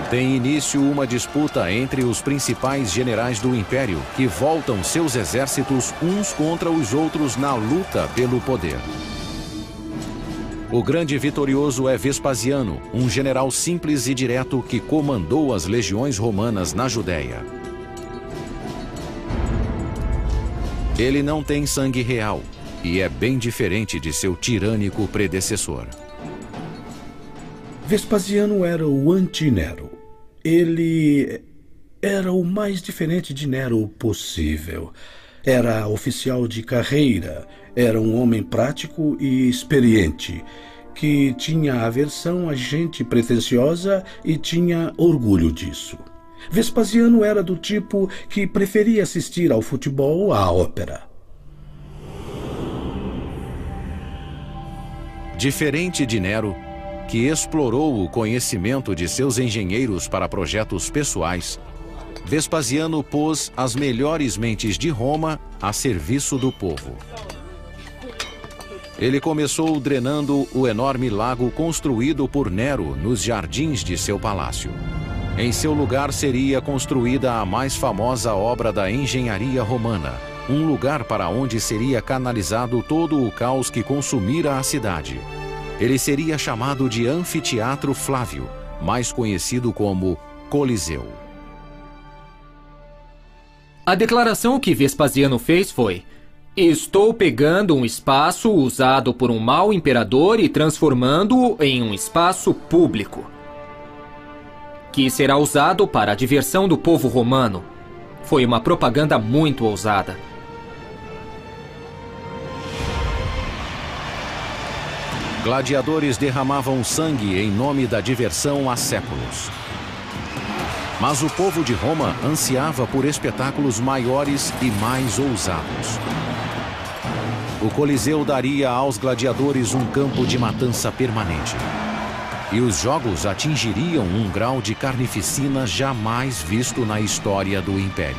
Speaker 1: Tem início uma disputa entre os principais generais do Império, que voltam seus exércitos uns contra os outros na luta pelo poder. O grande vitorioso é Vespasiano, um general simples e direto que comandou as legiões romanas na Judéia. Ele não tem sangue real e é bem diferente de seu tirânico predecessor.
Speaker 7: Vespasiano era o anti-Nero. Ele era o mais diferente de Nero possível. Era oficial de carreira, era um homem prático e experiente, que tinha aversão a gente pretensiosa e tinha orgulho disso. Vespasiano era do tipo que preferia assistir ao futebol ou à ópera.
Speaker 1: Diferente de Nero, que explorou o conhecimento de seus engenheiros para projetos pessoais, Vespasiano pôs as melhores mentes de Roma a serviço do povo. Ele começou drenando o enorme lago construído por Nero nos jardins de seu palácio. Em seu lugar seria construída a mais famosa obra da engenharia romana, um lugar para onde seria canalizado todo o caos que consumira a cidade. Ele seria chamado de Anfiteatro Flávio, mais conhecido como Coliseu.
Speaker 3: A declaração que Vespasiano fez foi: estou pegando um espaço usado por um mau imperador e transformando-o em um espaço público, que será usado para a diversão do povo romano. Foi uma propaganda muito ousada.
Speaker 1: Gladiadores derramavam sangue em nome da diversão há séculos. Mas o povo de Roma ansiava por espetáculos maiores e mais ousados. O Coliseu daria aos gladiadores um campo de matança permanente. E os jogos atingiriam um grau de carnificina jamais visto na história do Império.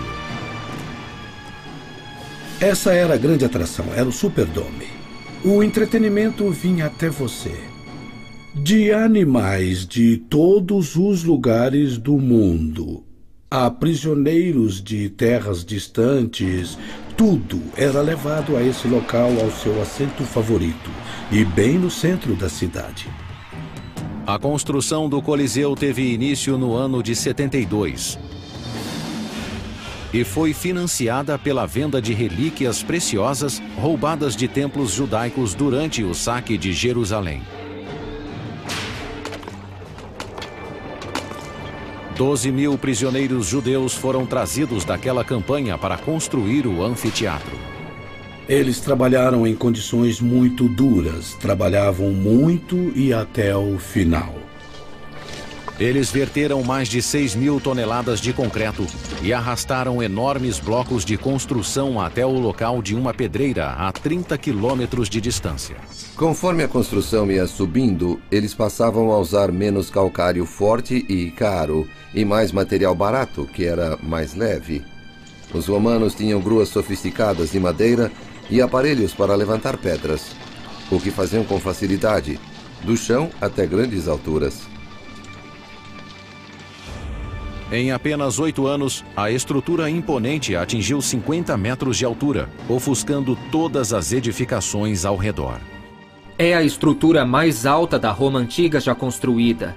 Speaker 7: Essa era a grande atração, era o Superdome. O entretenimento vinha até você. De animais de todos os lugares do mundo, a prisioneiros de terras distantes, tudo era levado a esse local ao seu assento favorito, e bem no centro da cidade.
Speaker 1: A construção do Coliseu teve início no ano de 72 e foi financiada pela venda de relíquias preciosas roubadas de templos judaicos durante o saque de Jerusalém. 12.000 prisioneiros judeus foram trazidos daquela campanha para construir o anfiteatro.
Speaker 7: Eles trabalharam em condições muito duras, trabalhavam muito e até o final.
Speaker 1: Eles verteram mais de 6.000 toneladas de concreto e arrastaram enormes blocos de construção até o local de uma pedreira a 30 quilômetros de distância.
Speaker 6: Conforme a construção ia subindo, eles passavam a usar menos calcário forte e caro e mais material barato, que era mais leve. Os romanos tinham gruas sofisticadas de madeira e aparelhos para levantar pedras, o que faziam com facilidade, do chão até grandes alturas.
Speaker 1: Em apenas 8 anos, a estrutura imponente atingiu 50 metros de altura, ofuscando todas as edificações ao redor.
Speaker 3: É a estrutura mais alta da Roma antiga já construída.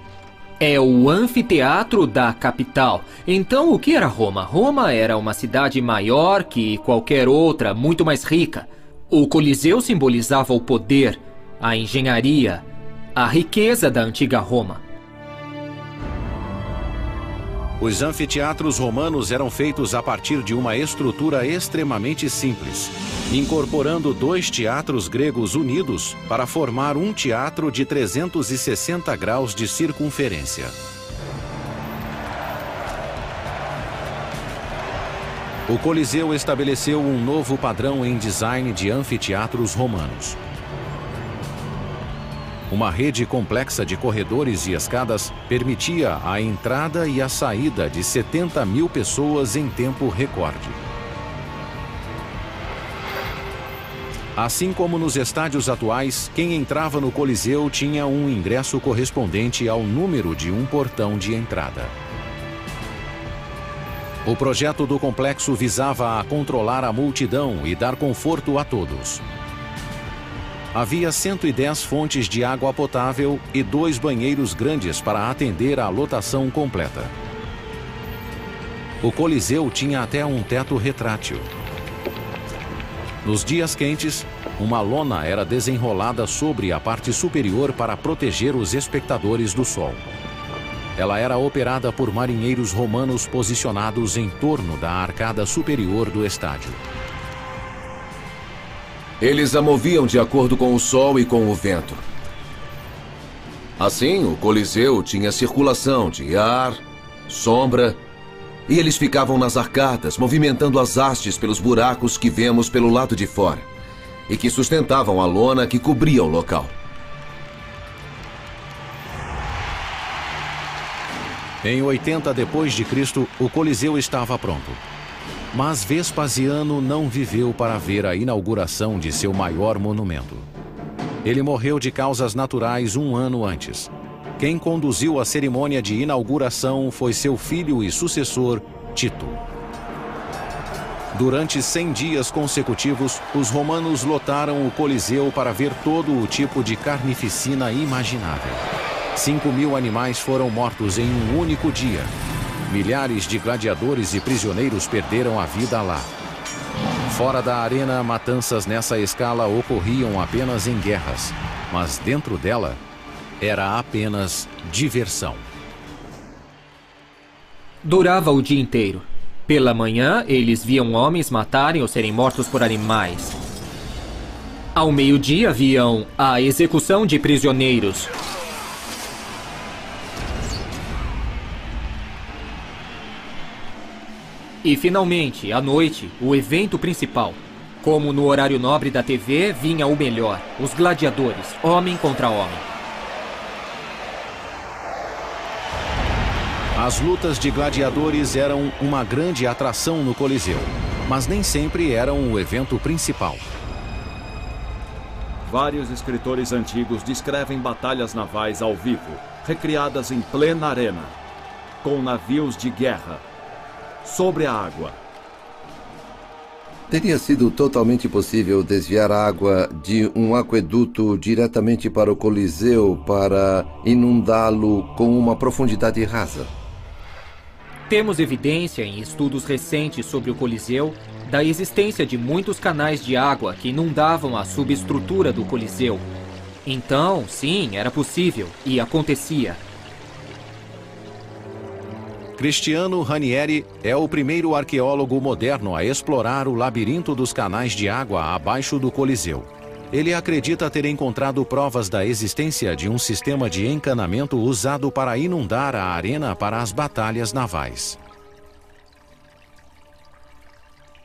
Speaker 3: É o anfiteatro da capital. Então, o que era Roma? Roma era uma cidade maior que qualquer outra, muito mais rica. O Coliseu simbolizava o poder, a engenharia, a riqueza da antiga Roma.
Speaker 1: Os anfiteatros romanos eram feitos a partir de uma estrutura extremamente simples, incorporando 2 teatros gregos unidos para formar um teatro de 360 graus de circunferência. O Coliseu estabeleceu um novo padrão em design de anfiteatros romanos. Uma rede complexa de corredores e escadas permitia a entrada e a saída de 70 mil pessoas em tempo recorde. Assim como nos estádios atuais, quem entrava no Coliseu tinha um ingresso correspondente ao número de um portão de entrada. O projeto do complexo visava a controlar a multidão e dar conforto a todos. Havia 110 fontes de água potável e 2 banheiros grandes para atender à lotação completa. O Coliseu tinha até um teto retrátil. Nos dias quentes, uma lona era desenrolada sobre a parte superior para proteger os espectadores do sol. Ela era operada por marinheiros romanos posicionados em torno da arcada superior do estádio.
Speaker 6: Eles a moviam de acordo com o sol e com o vento. Assim, o Coliseu tinha circulação de ar, sombra, e eles ficavam nas arcadas, movimentando as hastes pelos buracos que vemos pelo lado de fora, e que sustentavam a lona que cobria o local.
Speaker 1: Em 80 d.C., o Coliseu estava pronto. Mas Vespasiano não viveu para ver a inauguração de seu maior monumento. Ele morreu de causas naturais 1 ano antes. Quem conduziu a cerimônia de inauguração foi seu filho e sucessor, Tito. Durante 100 dias consecutivos, os romanos lotaram o Coliseu para ver todo o tipo de carnificina imaginável. 5.000 animais foram mortos em um único dia. Milhares de gladiadores e prisioneiros perderam a vida lá. Fora da arena, matanças nessa escala ocorriam apenas em guerras, mas dentro dela era apenas diversão.
Speaker 3: Durava o dia inteiro. Pela manhã, eles viam homens matarem ou serem mortos por animais. Ao meio-dia, viam a execução de prisioneiros. E, finalmente, à noite, o evento principal. Como no horário nobre da TV, vinha o melhor, os gladiadores, homem contra homem.
Speaker 1: As lutas de gladiadores eram uma grande atração no Coliseu, mas nem sempre eram o evento principal.
Speaker 11: Vários escritores antigos descrevem batalhas navais ao vivo, recriadas em plena arena, com navios de guerra, sobre a água.
Speaker 13: Teria sido totalmente possível desviar a água de um aqueduto diretamente para o Coliseu para inundá-lo com uma profundidade rasa.
Speaker 3: Temos evidência em estudos recentes sobre o Coliseu da existência de muitos canais de água que inundavam a subestrutura do Coliseu. Então, sim, era possível e acontecia.
Speaker 1: Cristiano Ranieri é o primeiro arqueólogo moderno a explorar o labirinto dos canais de água abaixo do Coliseu. Ele acredita ter encontrado provas da existência de um sistema de encanamento usado para inundar a arena para as batalhas navais.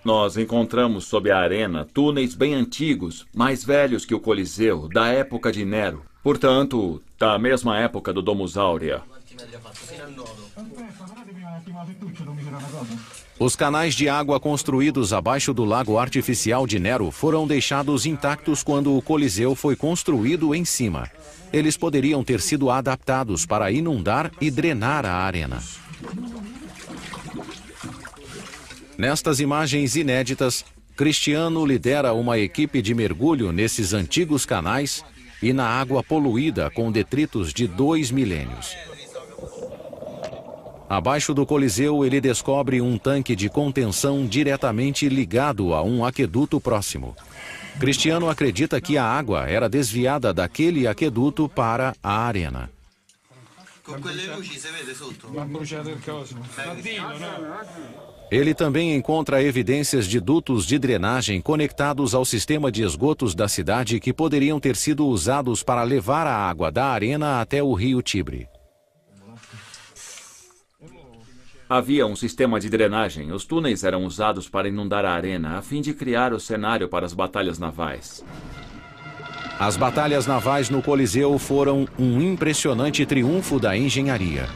Speaker 11: Nós encontramos sob a arena túneis bem antigos, mais velhos que o Coliseu, da época de Nero. Portanto, da mesma época do Domus Aurea.
Speaker 1: Os canais de água construídos abaixo do lago artificial de Nero foram deixados intactos quando o Coliseu foi construído em cima. Eles poderiam ter sido adaptados para inundar e drenar a arena. Nestas imagens inéditas, Cristiano lidera uma equipe de mergulho nesses antigos canais e na água poluída com detritos de 2 milênios. Abaixo do Coliseu, ele descobre um tanque de contenção diretamente ligado a um aqueduto próximo. Cristiano acredita que a água era desviada daquele aqueduto para a arena. Ele também encontra evidências de dutos de drenagem conectados ao sistema de esgotos da cidade que poderiam ter sido usados para levar a água da arena até o rio Tibre.
Speaker 11: Havia um sistema de drenagem. Os túneis eram usados para inundar a arena, a fim de criar o cenário para as batalhas navais.
Speaker 1: As batalhas navais no Coliseu foram um impressionante triunfo da engenharia,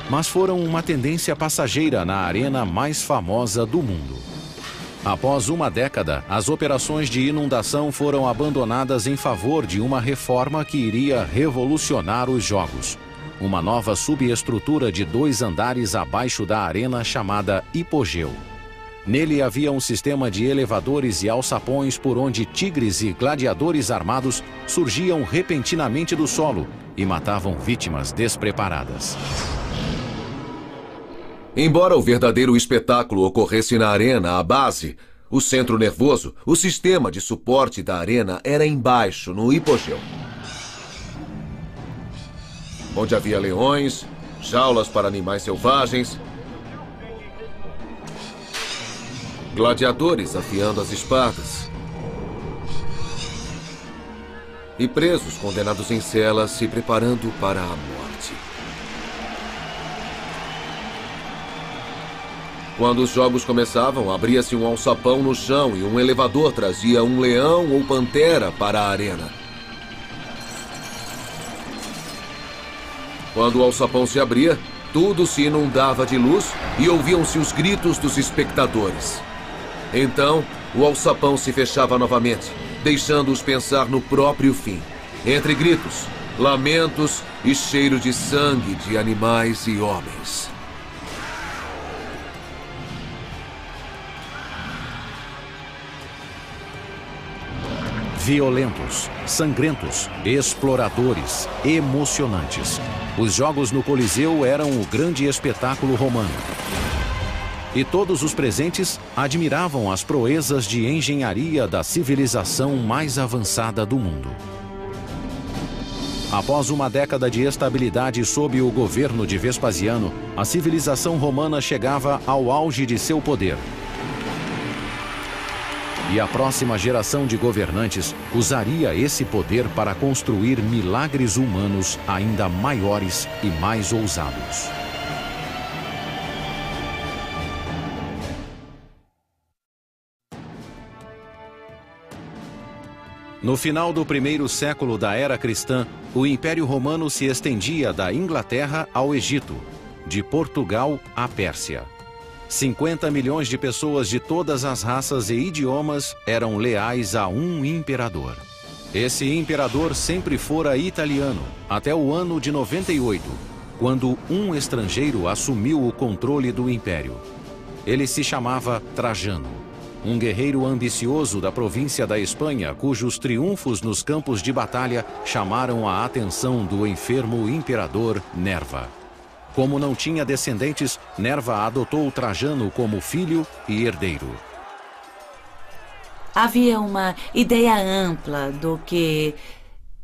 Speaker 1: mas foram uma tendência passageira na arena mais famosa do mundo. Após uma década, as operações de inundação foram abandonadas em favor de uma reforma que iria revolucionar os jogos. Uma nova subestrutura de 2 andares abaixo da arena chamada hipogeu. Nele havia um sistema de elevadores e alçapões por onde tigres e gladiadores armados surgiam repentinamente do solo e matavam vítimas despreparadas.
Speaker 6: Embora o verdadeiro espetáculo ocorresse na arena, a base, o centro nervoso, o sistema de suporte da arena era embaixo, no hipogeu. Onde havia leões, jaulas para animais selvagens, gladiadores afiando as espadas e presos condenados em celas se preparando para a morte. Quando os jogos começavam, abria-se um alçapão no chão e um elevador trazia um leão ou pantera para a arena. Quando o alçapão se abria, tudo se inundava de luz e ouviam-se os gritos dos espectadores. Então, o alçapão se fechava novamente, deixando-os pensar no próprio fim. Entre gritos, lamentos e cheiro de sangue de animais e homens.
Speaker 1: Violentos, sangrentos, exploradores, emocionantes. Os jogos no Coliseu eram o grande espetáculo romano. E todos os presentes admiravam as proezas de engenharia da civilização mais avançada do mundo. Após uma década de estabilidade sob o governo de Vespasiano, a civilização romana chegava ao auge de seu poder. E a próxima geração de governantes usaria esse poder para construir milagres humanos ainda maiores e mais ousados. No final do primeiro século da era cristã, o Império Romano se estendia da Inglaterra ao Egito, de Portugal à Pérsia. 50 milhões de pessoas de todas as raças e idiomas eram leais a um imperador. Esse imperador sempre fora italiano, até o ano de 98, quando um estrangeiro assumiu o controle do império. Ele se chamava Trajano, um guerreiro ambicioso da província da Espanha, cujos triunfos nos campos de batalha chamaram a atenção do enfermo imperador Nerva. Como não tinha descendentes, Nerva adotou Trajano como filho e herdeiro.
Speaker 5: Havia uma ideia ampla do que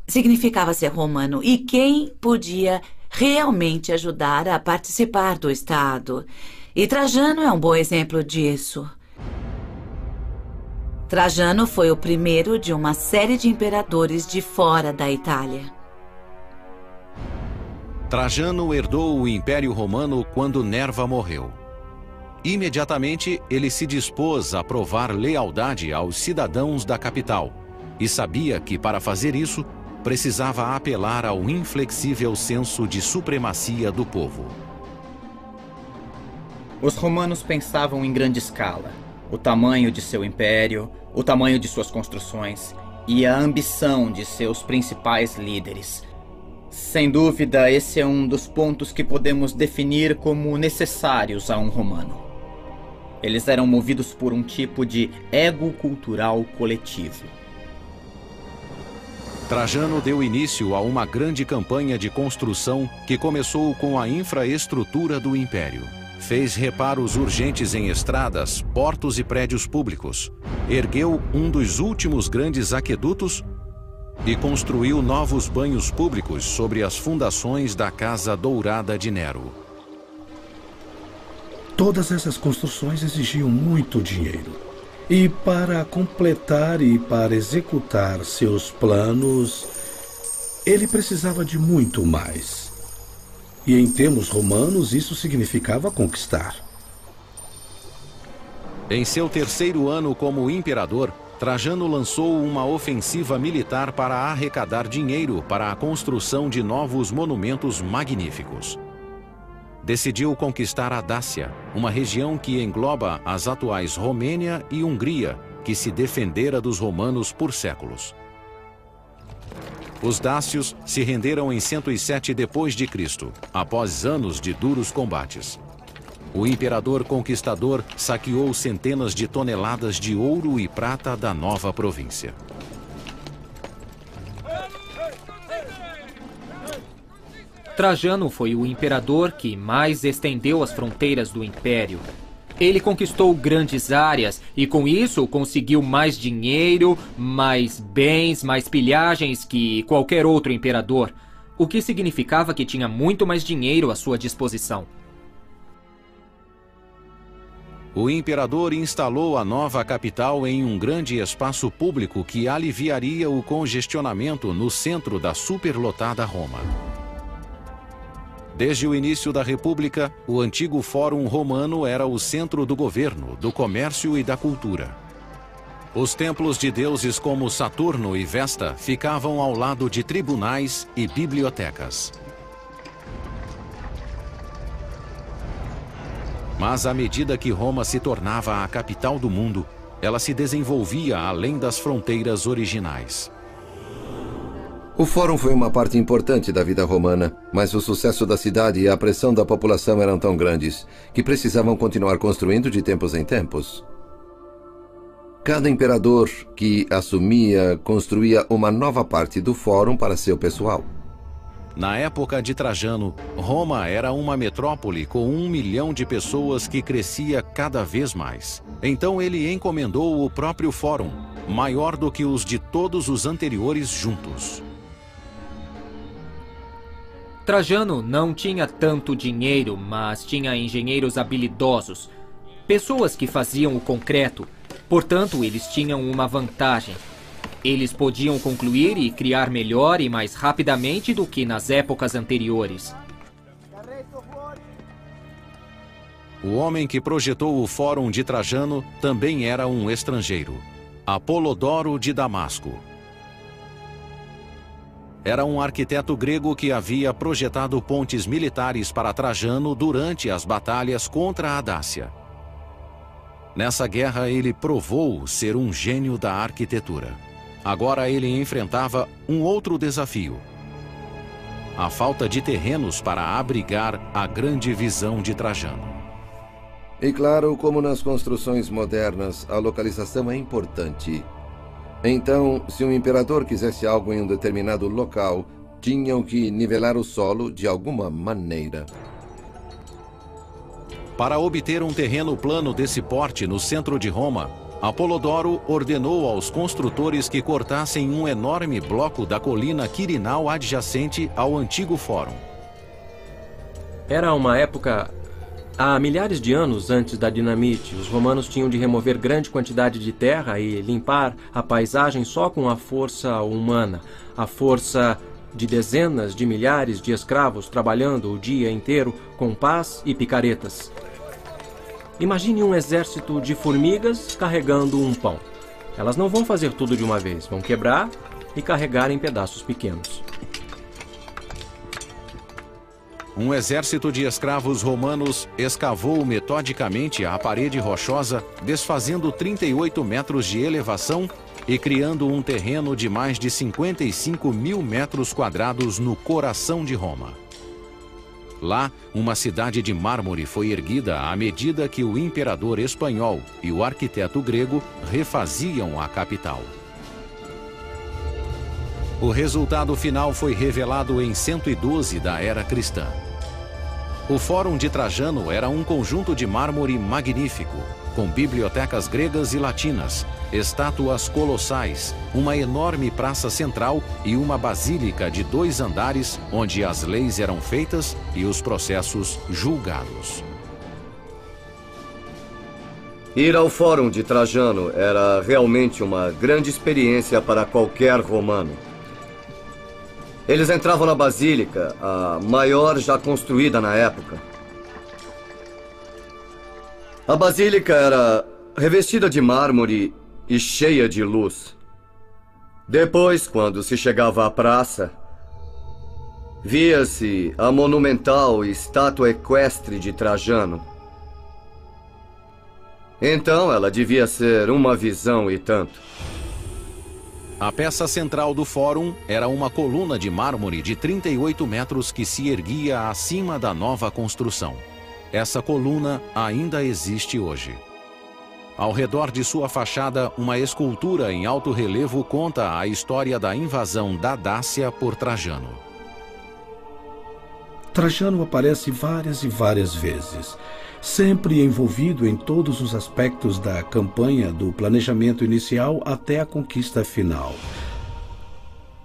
Speaker 5: significava ser romano e quem podia realmente ajudar a participar do Estado. E Trajano é um bom exemplo disso. Trajano foi o primeiro de uma série de imperadores de fora da Itália.
Speaker 1: Trajano herdou o Império Romano quando Nerva morreu. Imediatamente, ele se dispôs a provar lealdade aos cidadãos da capital e sabia que, para fazer isso, precisava apelar ao inflexível senso de supremacia do povo.
Speaker 2: Os romanos pensavam em grande escala. O tamanho de seu império, o tamanho de suas construções e a ambição de seus principais líderes. Sem dúvida, esse é um dos pontos que podemos definir como necessários a um romano. Eles eram movidos por um tipo de ego cultural coletivo.
Speaker 1: Trajano deu início a uma grande campanha de construção que começou com a infraestrutura do império. Fez reparos urgentes em estradas, portos e prédios públicos. Ergueu um dos últimos grandes aquedutos e construiu novos banhos públicos sobre as fundações da Casa Dourada de Nero.
Speaker 7: Todas essas construções exigiam muito dinheiro. E para completar e para executar seus planos, ele precisava de muito mais. E em termos romanos, isso significava conquistar.
Speaker 1: Em seu terceiro ano como imperador, Trajano lançou uma ofensiva militar para arrecadar dinheiro para a construção de novos monumentos magníficos. Decidiu conquistar a Dácia, uma região que engloba as atuais Romênia e Hungria, que se defendera dos romanos por séculos. Os dácios se renderam em 107 d.C., após anos de duros combates. O imperador conquistador saqueou centenas de toneladas de ouro e prata da nova província.
Speaker 3: Trajano foi o imperador que mais estendeu as fronteiras do império. Ele conquistou grandes áreas e, com isso, conseguiu mais dinheiro, mais bens, mais pilhagens que qualquer outro imperador, o que significava que tinha muito mais dinheiro à sua disposição.
Speaker 1: O imperador instalou a nova capital em um grande espaço público que aliviaria o congestionamento no centro da superlotada Roma. Desde o início da República, o antigo Fórum Romano era o centro do governo, do comércio e da cultura. Os templos de deuses como Saturno e Vesta ficavam ao lado de tribunais e bibliotecas. Mas à medida que Roma se tornava a capital do mundo, ela se desenvolvia além das fronteiras originais.
Speaker 13: O Fórum foi uma parte importante da vida romana, mas o sucesso da cidade e a pressão da população eram tão grandes que precisavam continuar construindo de tempos em tempos. Cada imperador que assumia construía uma nova parte do Fórum para seu pessoal.
Speaker 1: Na época de Trajano, Roma era uma metrópole com 1 milhão de pessoas que crescia cada vez mais. Então ele encomendou o próprio Fórum, maior do que os de todos os anteriores juntos.
Speaker 3: Trajano não tinha tanto dinheiro, mas tinha engenheiros habilidosos, pessoas que faziam o concreto, portanto eles tinham uma vantagem. Eles podiam concluir e criar melhor e mais rapidamente do que nas épocas anteriores.
Speaker 1: O homem que projetou o Fórum de Trajano também era um estrangeiro, Apolodoro de Damasco. Era um arquiteto grego que havia projetado pontes militares para Trajano durante as batalhas contra a Dácia. Nessa guerra ele provou ser um gênio da arquitetura. Agora ele enfrentava um outro desafio: a falta de terrenos para abrigar a grande visão de Trajano.
Speaker 13: E claro, como nas construções modernas, a localização é importante. Então, se um imperador quisesse algo em um determinado local, tinham que nivelar o solo de alguma maneira.
Speaker 1: Para obter um terreno plano desse porte no centro de Roma, Apolodoro ordenou aos construtores que cortassem um enorme bloco da colina Quirinal adjacente ao antigo Fórum.
Speaker 9: Era uma época... Há milhares de anos antes da dinamite, os romanos tinham de remover grande quantidade de terra e limpar a paisagem só com a força humana, a força de dezenas de milhares de escravos trabalhando o dia inteiro com pás e picaretas. Imagine um exército de formigas carregando um pão. Elas não vão fazer tudo de uma vez, vão quebrar e carregar em pedaços pequenos.
Speaker 1: Um exército de escravos romanos escavou metodicamente a parede rochosa, desfazendo 38 metros de elevação e criando um terreno de mais de 55 mil metros quadrados no coração de Roma. Lá, uma cidade de mármore foi erguida à medida que o imperador espanhol e o arquiteto grego refaziam a capital. O resultado final foi revelado em 112 da era cristã. O Fórum de Trajano era um conjunto de mármore magnífico, com bibliotecas gregas e latinas, estátuas colossais, uma enorme praça central e uma basílica de 2 andares, onde as leis eram feitas e os processos julgados.
Speaker 12: Ir ao Fórum de Trajano era realmente uma grande experiência para qualquer romano. Eles entravam na basílica, a maior já construída na época. A basílica era revestida de mármore e cheia de luz. Depois, quando se chegava à praça, via-se a monumental estátua equestre de Trajano. Então ela devia ser uma visão e tanto.
Speaker 1: A peça central do fórum era uma coluna de mármore de 38 metros que se erguia acima da nova construção. Essa coluna ainda existe hoje. Ao redor de sua fachada, uma escultura em alto relevo conta a história da invasão da Dácia por Trajano.
Speaker 7: Trajano aparece várias e várias vezes, sempre envolvido em todos os aspectos da campanha, do planejamento inicial até a conquista final.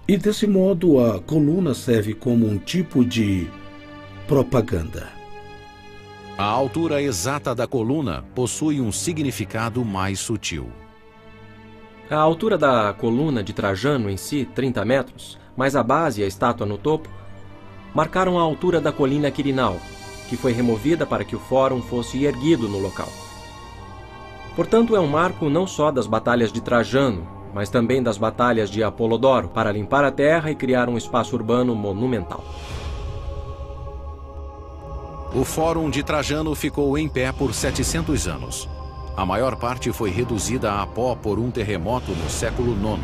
Speaker 7: E desse modo, a coluna serve como um tipo de propaganda.
Speaker 1: A altura exata da coluna possui um significado mais sutil.
Speaker 9: A altura da coluna de Trajano em si, 30 metros, mais a base e a estátua no topo, marcaram a altura da colina Quirinal, que foi removida para que o fórum fosse erguido no local. Portanto, é um marco não só das batalhas de Trajano, mas também das batalhas de Apolodoro, para limpar a terra e criar um espaço urbano monumental.
Speaker 1: O Fórum de Trajano ficou em pé por 700 anos. A maior parte foi reduzida a pó por um terremoto no século IX.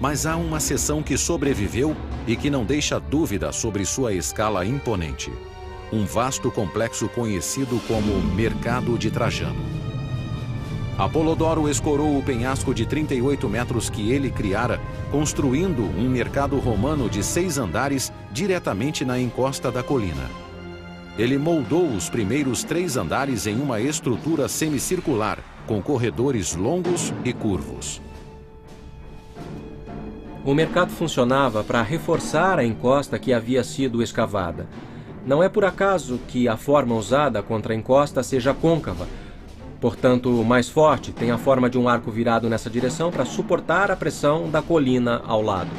Speaker 1: Mas há uma seção que sobreviveu e que não deixa dúvida sobre sua escala imponente. Um vasto complexo conhecido como Mercado de Trajano. Apolodoro escorou o penhasco de 38 metros que ele criara, construindo um mercado romano de 6 andares diretamente na encosta da colina. Ele moldou os primeiros 3 andares em uma estrutura semicircular, com corredores longos e curvos.
Speaker 9: O mercado funcionava para reforçar a encosta que havia sido escavada. Não é por acaso que a forma usada contra a encosta seja côncava. Portanto, mais forte, tem a forma de um arco virado nessa direção para suportar a pressão da colina ao lado.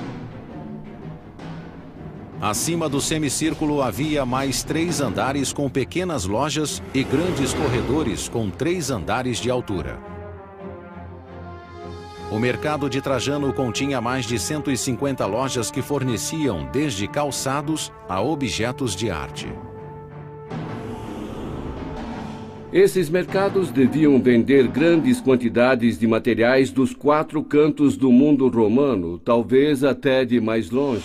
Speaker 1: Acima do semicírculo havia mais 3 andares com pequenas lojas e grandes corredores com 3 andares de altura. O mercado de Trajano continha mais de 150 lojas que forneciam desde calçados a objetos de arte.
Speaker 10: Esses mercados deviam vender grandes quantidades de materiais dos 4 cantos do mundo romano, talvez até de mais longe.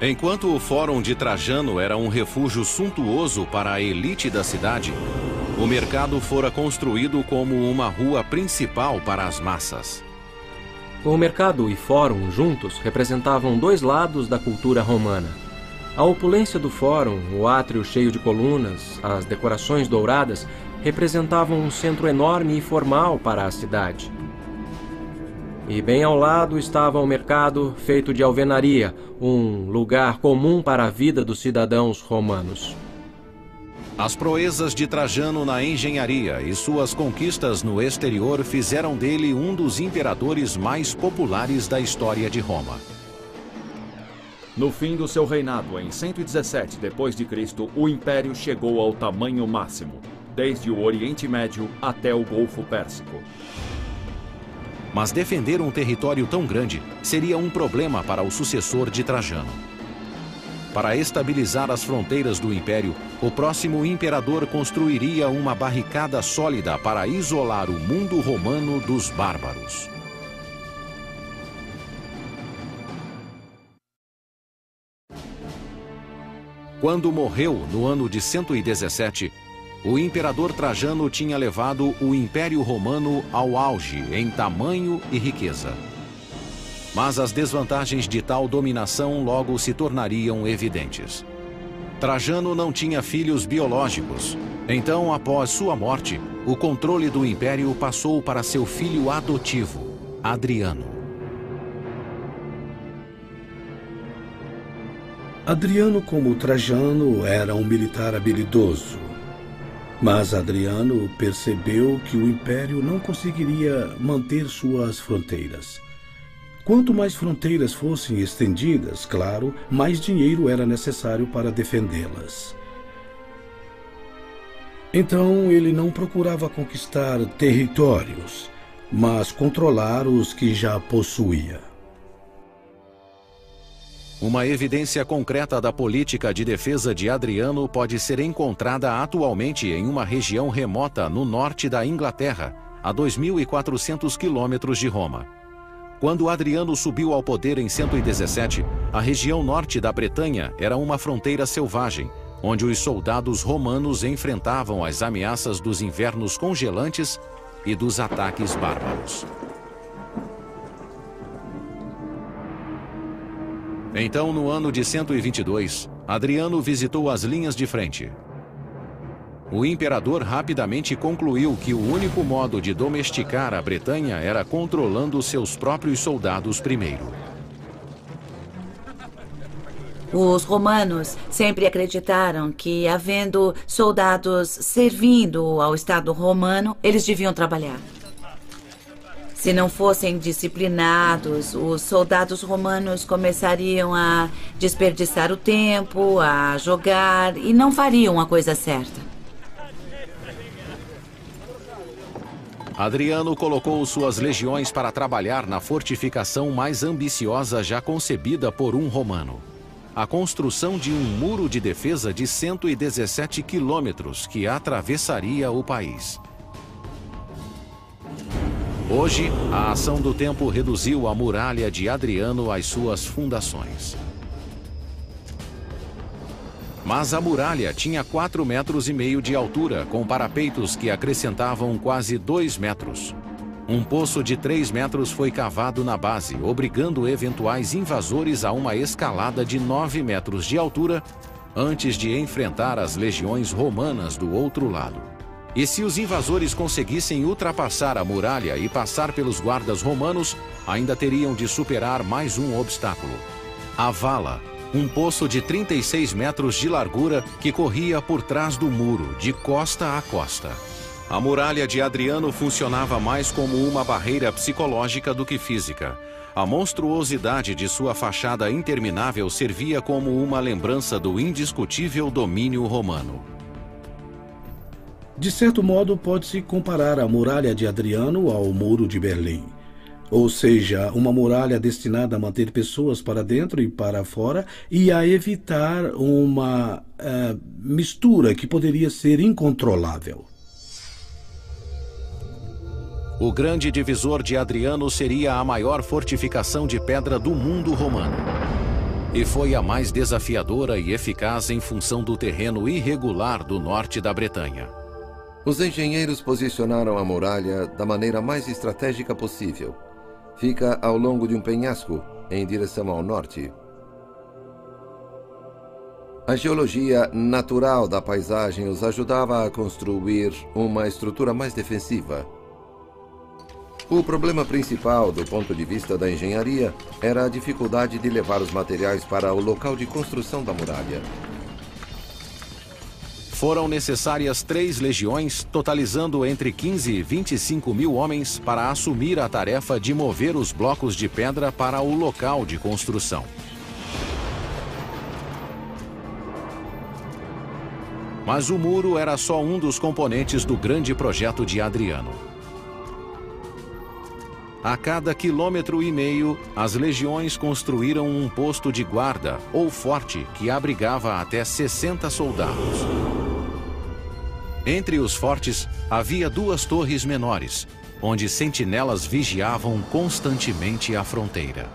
Speaker 1: Enquanto o Fórum de Trajano era um refúgio suntuoso para a elite da cidade, o mercado fora construído como uma rua principal para as massas.
Speaker 9: O mercado e fórum juntos representavam 2 lados da cultura romana. A opulência do fórum, o átrio cheio de colunas, as decorações douradas, representavam um centro enorme e formal para a cidade. E bem ao lado estava o mercado feito de alvenaria, um lugar comum para a vida dos cidadãos romanos.
Speaker 1: As proezas de Trajano na engenharia e suas conquistas no exterior fizeram dele um dos imperadores mais populares da história de Roma.
Speaker 11: No fim do seu reinado, em 117 d.C., o império chegou ao tamanho máximo, desde o Oriente Médio até o Golfo Pérsico.
Speaker 1: Mas defender um território tão grande seria um problema para o sucessor de Trajano. Para estabilizar as fronteiras do império, o próximo imperador construiria uma barricada sólida para isolar o mundo romano dos bárbaros. Quando morreu no ano de 117, o imperador Trajano tinha levado o Império Romano ao auge em tamanho e riqueza. Mas as desvantagens de tal dominação logo se tornariam evidentes. Trajano não tinha filhos biológicos. Então, após sua morte, o controle do império passou para seu filho adotivo, Adriano.
Speaker 7: Adriano, como Trajano, era um militar habilidoso. Mas Adriano percebeu que o império não conseguiria manter suas fronteiras. Quanto mais fronteiras fossem estendidas, claro, mais dinheiro era necessário para defendê-las. Então ele não procurava conquistar territórios, mas controlar os que já possuía.
Speaker 1: Uma evidência concreta da política de defesa de Adriano pode ser encontrada atualmente em uma região remota no norte da Inglaterra, a 2.400 quilômetros de Roma. Quando Adriano subiu ao poder em 117, a região norte da Bretanha era uma fronteira selvagem, onde os soldados romanos enfrentavam as ameaças dos invernos congelantes e dos ataques bárbaros. Então, no ano de 122, Adriano visitou as linhas de frente. O imperador rapidamente concluiu que o único modo de domesticar a Bretanha era controlando seus próprios soldados primeiro.
Speaker 5: Os romanos sempre acreditaram que, havendo soldados servindo ao Estado romano, eles deviam trabalhar. Se não fossem disciplinados, os soldados romanos começariam a desperdiçar o tempo, a jogar e não fariam a coisa certa.
Speaker 1: Adriano colocou suas legiões para trabalhar na fortificação mais ambiciosa já concebida por um romano. A construção de um muro de defesa de 117 quilômetros que atravessaria o país. Hoje, a ação do tempo reduziu a muralha de Adriano às suas fundações. Mas a muralha tinha 4,5 metros de altura, com parapeitos que acrescentavam quase 2 metros. Um poço de 3 metros foi cavado na base, obrigando eventuais invasores a uma escalada de 9 metros de altura antes de enfrentar as legiões romanas do outro lado. E se os invasores conseguissem ultrapassar a muralha e passar pelos guardas romanos, ainda teriam de superar mais um obstáculo: a vala, um poço de 36 metros de largura que corria por trás do muro, de costa a costa. A muralha de Adriano funcionava mais como uma barreira psicológica do que física. A monstruosidade de sua fachada interminável servia como uma lembrança do indiscutível domínio romano.
Speaker 7: De certo modo, pode-se comparar a muralha de Adriano ao muro de Berlim. Ou seja, uma muralha destinada a manter pessoas para dentro e para fora e a evitar uma mistura que poderia ser incontrolável.
Speaker 1: O grande divisor de Adriano seria a maior fortificação de pedra do mundo romano. E foi a mais desafiadora e eficaz em função do terreno irregular do norte da Bretanha.
Speaker 13: Os engenheiros posicionaram a muralha da maneira mais estratégica possível. Fica ao longo de um penhasco, em direção ao norte. A geologia natural da paisagem os ajudava a construir uma estrutura mais defensiva. O problema principal, do ponto de vista da engenharia, era a dificuldade de levar os materiais para o local de construção da muralha.
Speaker 1: Foram necessárias 3 legiões, totalizando entre 15 e 25 mil homens, para assumir a tarefa de mover os blocos de pedra para o local de construção. Mas o muro era só um dos componentes do grande projeto de Adriano. A cada 1,5 quilômetro, as legiões construíram um posto de guarda ou forte que abrigava até 60 soldados. Entre os fortes, havia 2 torres menores, onde sentinelas vigiavam constantemente a fronteira.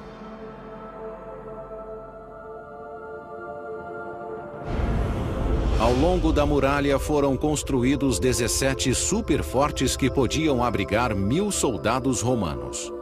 Speaker 1: Ao longo da muralha foram construídos 17 superfortes que podiam abrigar 1.000 soldados romanos.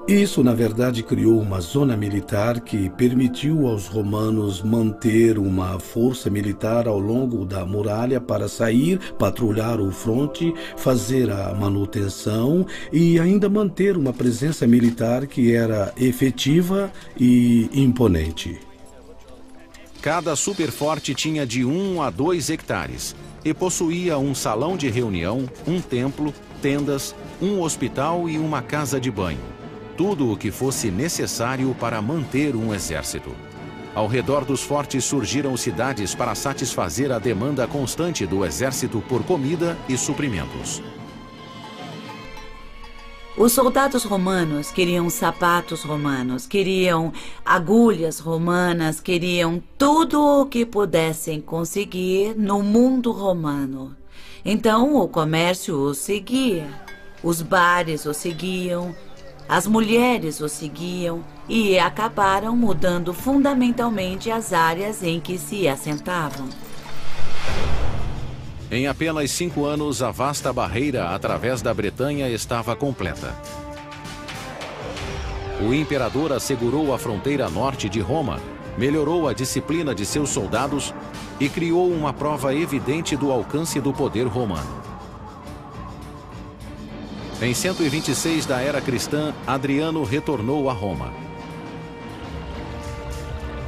Speaker 7: Isso, na verdade, criou uma zona militar que permitiu aos romanos manter uma força militar ao longo da muralha para sair, patrulhar o fronte, fazer a manutenção e ainda manter uma presença militar que era efetiva e imponente.
Speaker 1: Cada superforte tinha de 1 a 2 hectares e possuía um salão de reunião, um templo, tendas, um hospital e uma casa de banho. Tudo o que fosse necessário para manter um exército. Ao redor dos fortes surgiram cidades para satisfazer a demanda constante do exército por comida e suprimentos.
Speaker 5: Os soldados romanos queriam sapatos romanos, queriam agulhas romanas, queriam tudo o que pudessem conseguir no mundo romano. Então o comércio os seguia, os bares os seguiam, as mulheres os seguiam e acabaram mudando fundamentalmente as áreas em que se assentavam.
Speaker 1: Em apenas 5 anos, a vasta barreira através da Bretanha estava completa. O imperador assegurou a fronteira norte de Roma, melhorou a disciplina de seus soldados e criou uma prova evidente do alcance do poder romano. Em 126 da era cristã, Adriano retornou a Roma.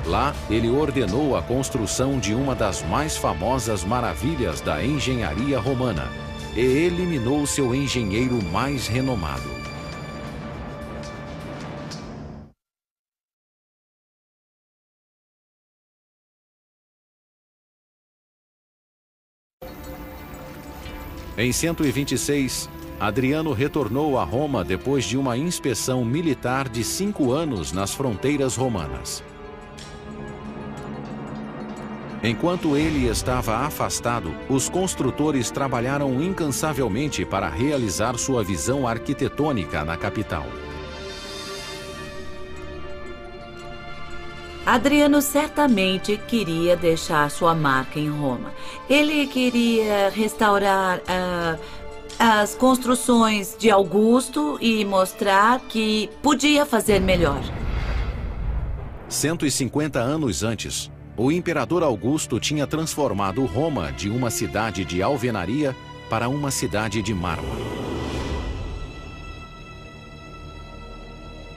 Speaker 1: Lá, ele ordenou a construção de uma das mais famosas maravilhas da engenharia romana e eliminou seu engenheiro mais renomado. Em 126, Adriano retornou a Roma depois de uma inspeção militar de 5 anos nas fronteiras romanas. Enquanto ele estava afastado, os construtores trabalharam incansavelmente para realizar sua visão arquitetônica na capital.
Speaker 5: Adriano certamente queria deixar sua marca em Roma. Ele queria restaurar as construções de Augusto e mostrar que podia fazer melhor.
Speaker 1: 150 anos antes, o imperador Augusto tinha transformado Roma de uma cidade de alvenaria para uma cidade de mármore.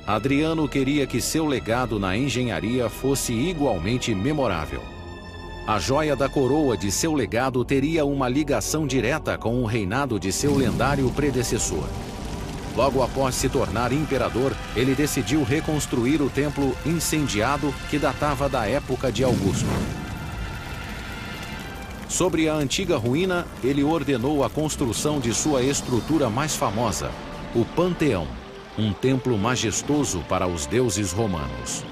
Speaker 1: Adriano queria que seu legado na engenharia fosse igualmente memorável. A joia da coroa de seu legado teria uma ligação direta com o reinado de seu lendário predecessor. Logo após se tornar imperador, ele decidiu reconstruir o templo incendiado que datava da época de Augusto. Sobre a antiga ruína, ele ordenou a construção de sua estrutura mais famosa, o Panteão, um templo majestoso para os deuses romanos.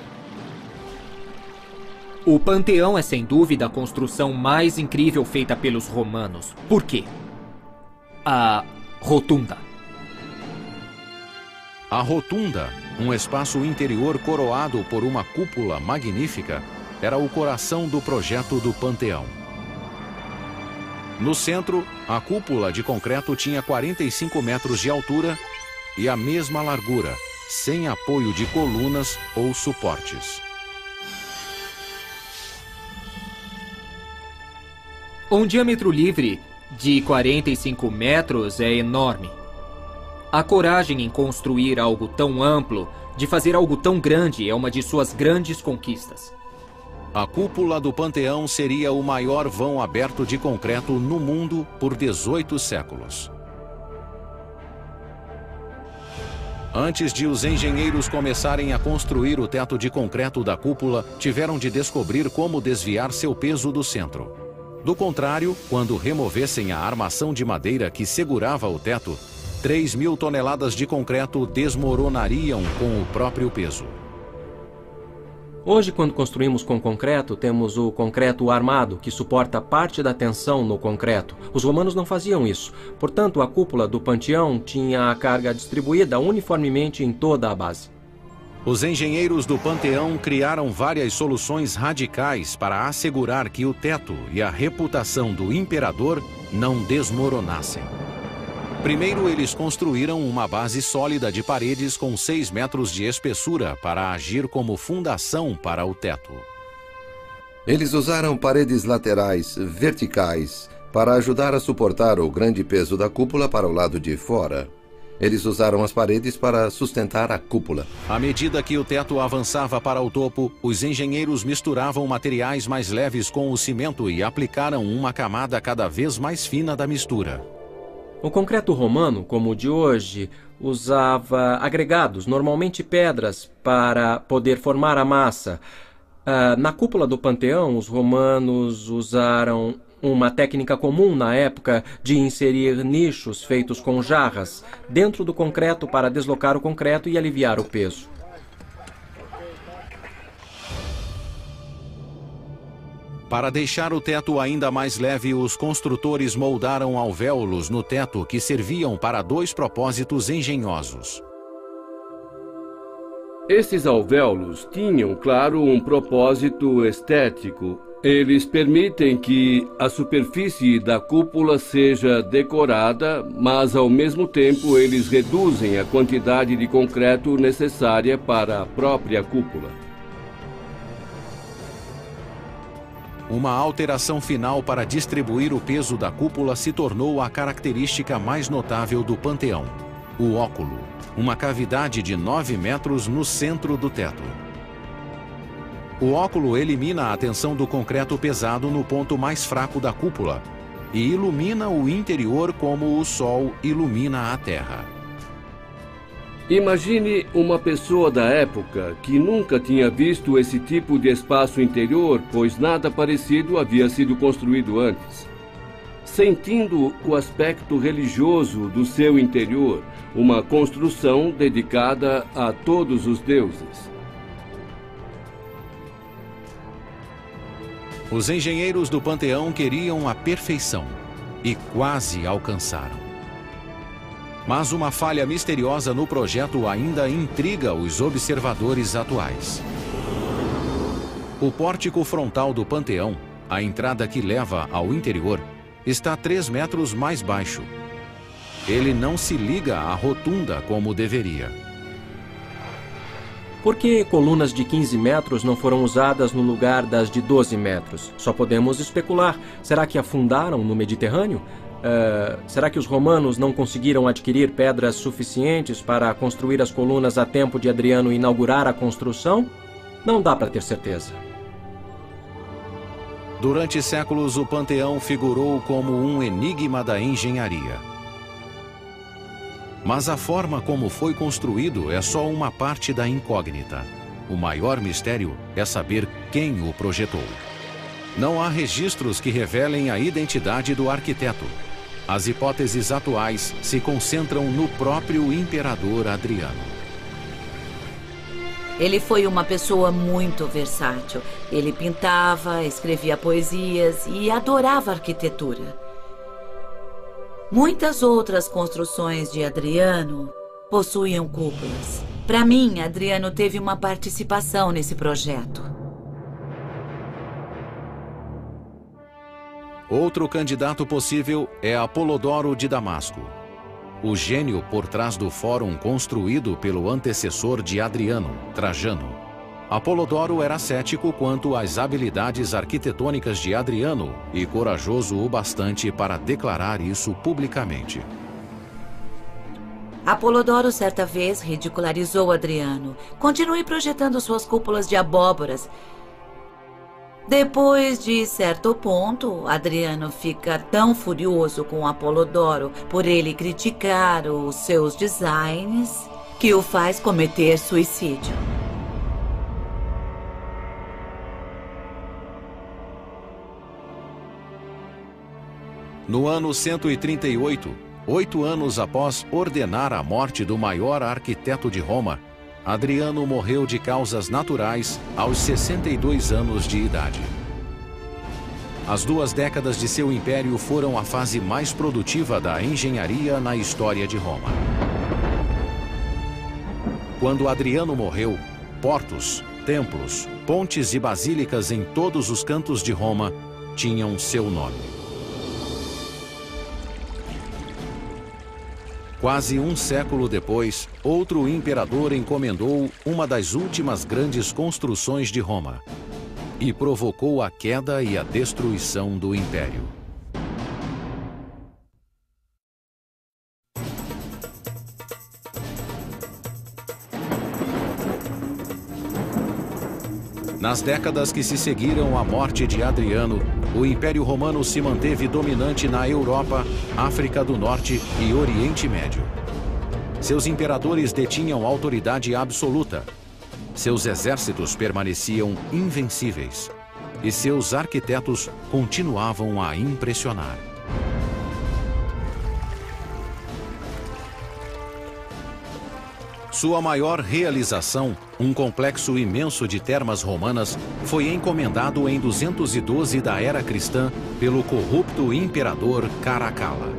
Speaker 3: O Panteão é sem dúvida a construção mais incrível feita pelos romanos. Por quê? A Rotunda.
Speaker 1: A Rotunda, um espaço interior coroado por uma cúpula magnífica, era o coração do projeto do Panteão. No centro, a cúpula de concreto tinha 45 metros de altura e a mesma largura, sem apoio de colunas ou suportes.
Speaker 3: Um diâmetro livre de 45 metros é enorme. A coragem em construir algo tão amplo, de fazer algo tão grande, é uma de suas grandes conquistas.
Speaker 1: A cúpula do Panteão seria o maior vão aberto de concreto no mundo por 18 séculos. Antes de os engenheiros começarem a construir o teto de concreto da cúpula, tiveram de descobrir como desviar seu peso do centro. Do contrário, quando removessem a armação de madeira que segurava o teto, 3.000 toneladas de concreto desmoronariam com o próprio peso.
Speaker 9: Hoje, quando construímos com concreto, temos o concreto armado, que suporta parte da tensão no concreto. Os romanos não faziam isso. Portanto, a cúpula do Panteão tinha a carga distribuída uniformemente em toda a base.
Speaker 1: Os engenheiros do Panteão criaram várias soluções radicais para assegurar que o teto e a reputação do imperador não desmoronassem. Primeiro, eles construíram uma base sólida de paredes com 6 metros de espessura para agir como fundação para o teto.
Speaker 13: Eles usaram paredes laterais, verticais, para ajudar a suportar o grande peso da cúpula para o lado de fora. Eles usaram as paredes para sustentar a cúpula.
Speaker 1: À medida que o teto avançava para o topo, os engenheiros misturavam materiais mais leves com o cimento e aplicaram uma camada cada vez mais fina da mistura.
Speaker 9: O concreto romano, como o de hoje, usava agregados, normalmente pedras, para poder formar a massa. Na cúpula do Panteão, os romanos usaram uma técnica comum na época de inserir nichos feitos com jarras dentro do concreto para deslocar o concreto e aliviar o peso.
Speaker 1: Para deixar o teto ainda mais leve, os construtores moldaram alvéolos no teto que serviam para 2 propósitos engenhosos.
Speaker 10: Esses alvéolos tinham, claro, um propósito estético. Eles permitem que a superfície da cúpula seja decorada, mas ao mesmo tempo eles reduzem a quantidade de concreto necessária para a própria cúpula.
Speaker 1: Uma alteração final para distribuir o peso da cúpula se tornou a característica mais notável do Panteão: o óculo, uma cavidade de 9 metros no centro do teto. O óculo elimina a tensão do concreto pesado no ponto mais fraco da cúpula e ilumina o interior como o sol ilumina a terra.
Speaker 10: Imagine uma pessoa da época que nunca tinha visto esse tipo de espaço interior, pois nada parecido havia sido construído antes. Sentindo o aspecto religioso do seu interior, uma construção dedicada a todos os deuses.
Speaker 1: Os engenheiros do Panteão queriam a perfeição e quase alcançaram. Mas uma falha misteriosa no projeto ainda intriga os observadores atuais. O pórtico frontal do Panteão, a entrada que leva ao interior, está 3 metros mais baixo. Ele não se liga à rotunda como deveria.
Speaker 9: Por que colunas de 15 metros não foram usadas no lugar das de 12 metros? Só podemos especular. Será que afundaram no Mediterrâneo? Será que os romanos não conseguiram adquirir pedras suficientes para construir as colunas a tempo de Adriano inaugurar a construção? Não dá para ter certeza.
Speaker 1: Durante séculos, o Panteão figurou como um enigma da engenharia. Mas a forma como foi construído é só uma parte da incógnita. O maior mistério é saber quem o projetou. Não há registros que revelem a identidade do arquiteto. As hipóteses atuais se concentram no próprio imperador Adriano.
Speaker 5: Ele foi uma pessoa muito versátil. Ele pintava, escrevia poesias e adorava arquitetura. Muitas outras construções de Adriano possuíam cúpulas. Para mim, Adriano teve uma participação nesse projeto.
Speaker 1: Outro candidato possível é Apolodoro de Damasco, o gênio por trás do fórum construído pelo antecessor de Adriano, Trajano. Apolodoro era cético quanto às habilidades arquitetônicas de Adriano e corajoso o bastante para declarar isso publicamente.
Speaker 5: Apolodoro certa vez ridicularizou Adriano. Continue projetando suas cúpulas de abóboras. Depois de certo ponto, Adriano fica tão furioso com Apolodoro por ele criticar os seus designs que o faz cometer suicídio.
Speaker 1: No ano 138, 8 anos após ordenar a morte do maior arquiteto de Roma, Adriano morreu de causas naturais aos 62 anos de idade. As 2 décadas de seu império foram a fase mais produtiva da engenharia na história de Roma. Quando Adriano morreu, portos, templos, pontes e basílicas em todos os cantos de Roma tinham seu nome. Quase um século depois, outro imperador encomendou uma das últimas grandes construções de Roma e provocou a queda e a destruição do império. Nas décadas que se seguiram à morte de Adriano, o Império Romano se manteve dominante na Europa, África do Norte e Oriente Médio. Seus imperadores detinham autoridade absoluta. seus exércitos permaneciam invencíveis e seus arquitetos continuavam a impressionar. Sua maior realização, um complexo imenso de termas romanas, foi encomendado em 212 da era cristã pelo corrupto imperador Caracalla.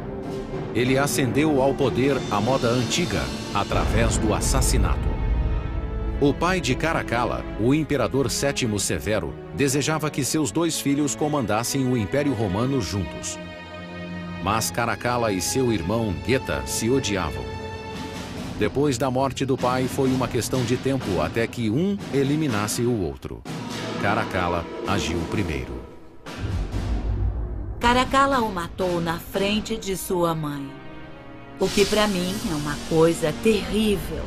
Speaker 1: Ele ascendeu ao poder à moda antiga, através do assassinato. O pai de Caracalla, o imperador Sétimo Severo, desejava que seus 2 filhos comandassem o Império Romano juntos. Mas Caracalla e seu irmão Geta se odiavam. Depois da morte do pai, foi uma questão de tempo até que um eliminasse o outro. Caracalla agiu primeiro.
Speaker 5: Caracalla o matou na frente de sua mãe. O que para mim é uma coisa terrível.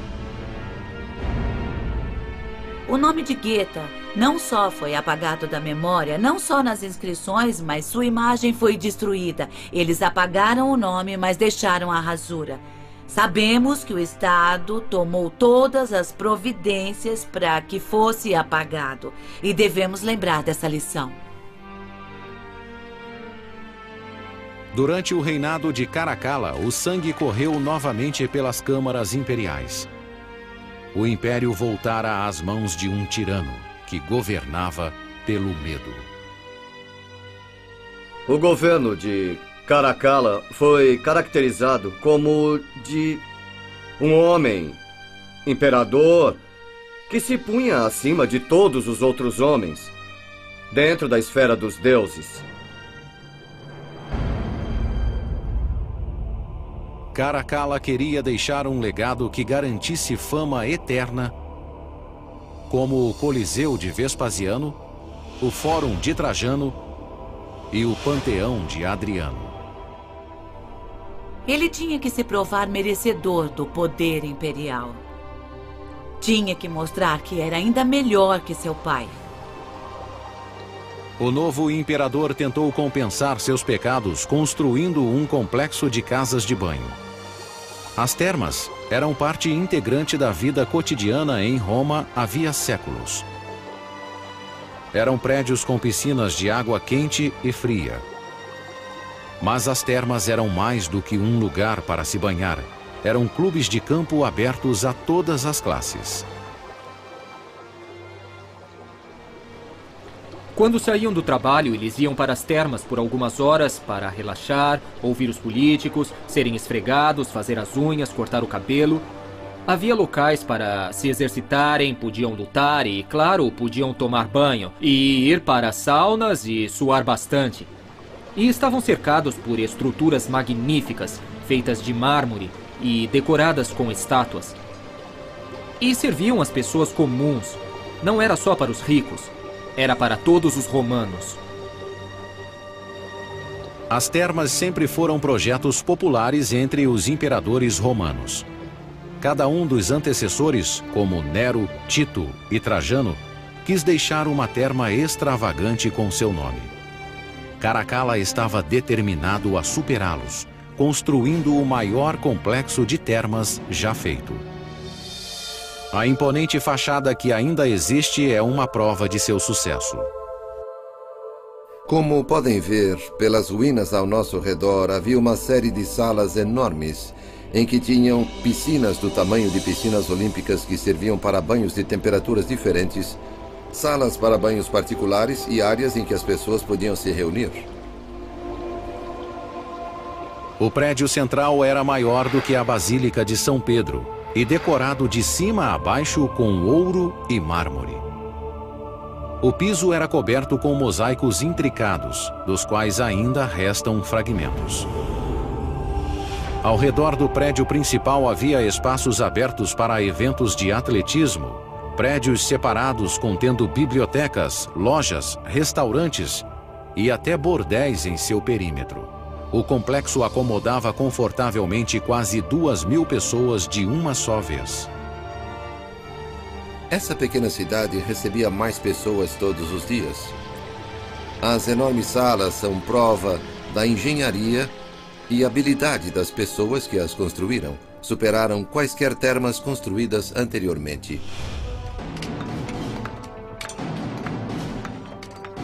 Speaker 5: O nome de Geta não só foi apagado da memória, não só nas inscrições, mas sua imagem foi destruída. Eles apagaram o nome, mas deixaram a rasura. Sabemos que o Estado tomou todas as providências para que fosse apagado. E devemos lembrar dessa lição.
Speaker 1: Durante o reinado de Caracalla, o sangue correu novamente pelas câmaras imperiais. O império voltara às mãos de um tirano que governava pelo medo.
Speaker 12: O governo de Caracalla foi caracterizado como de um homem, imperador, que se punha acima de todos os outros homens, dentro da esfera dos deuses.
Speaker 1: Caracalla queria deixar um legado que garantisse fama eterna, como o Coliseu de Vespasiano, o Fórum de Trajano e o Panteão de Adriano.
Speaker 5: Ele tinha que se provar merecedor do poder imperial. Tinha que mostrar que era ainda melhor que seu pai.
Speaker 1: O novo imperador tentou compensar seus pecados construindo um complexo de casas de banho. As termas eram parte integrante da vida cotidiana em Roma havia séculos. Eram prédios com piscinas de água quente e fria. Mas as termas eram mais do que um lugar para se banhar. Eram clubes de campo abertos a todas as classes.
Speaker 3: Quando saíam do trabalho, eles iam para as termas por algumas horas para relaxar, ouvir os políticos, serem esfregados, fazer as unhas, cortar o cabelo. Havia locais para se exercitarem, podiam lutar e, claro, podiam tomar banho e ir para saunas e suar bastante. E estavam cercados por estruturas magníficas, feitas de mármore e decoradas com estátuas. E serviam as pessoas comuns. Não era só para os ricos, era para todos os romanos.
Speaker 1: As termas sempre foram projetos populares entre os imperadores romanos. Cada um dos antecessores, como Nero, Tito e Trajano, quis deixar uma terma extravagante com seu nome. Caracalla estava determinado a superá-los, construindo o maior complexo de termas já feito. A imponente fachada que ainda existe é uma prova de seu sucesso.
Speaker 13: Como podem ver, pelas ruínas ao nosso redor havia uma série de salas enormes em que tinham piscinas do tamanho de piscinas olímpicas que serviam para banhos de temperaturas diferentes, salas para banhos particulares e áreas em que as pessoas podiam se reunir.
Speaker 1: O prédio central era maior do que a Basílica de São Pedro e decorado de cima a baixo com ouro e mármore. O piso era coberto com mosaicos intricados, dos quais ainda restam fragmentos. Ao redor do prédio principal havia espaços abertos para eventos de atletismo, prédios separados contendo bibliotecas, lojas, restaurantes e até bordéis em seu perímetro. O complexo acomodava confortavelmente quase 2.000 pessoas de uma só vez.
Speaker 13: Essa pequena cidade recebia mais pessoas todos os dias. As enormes salas são prova da engenharia e habilidade das pessoas que as construíram. Superaram quaisquer termas construídas anteriormente.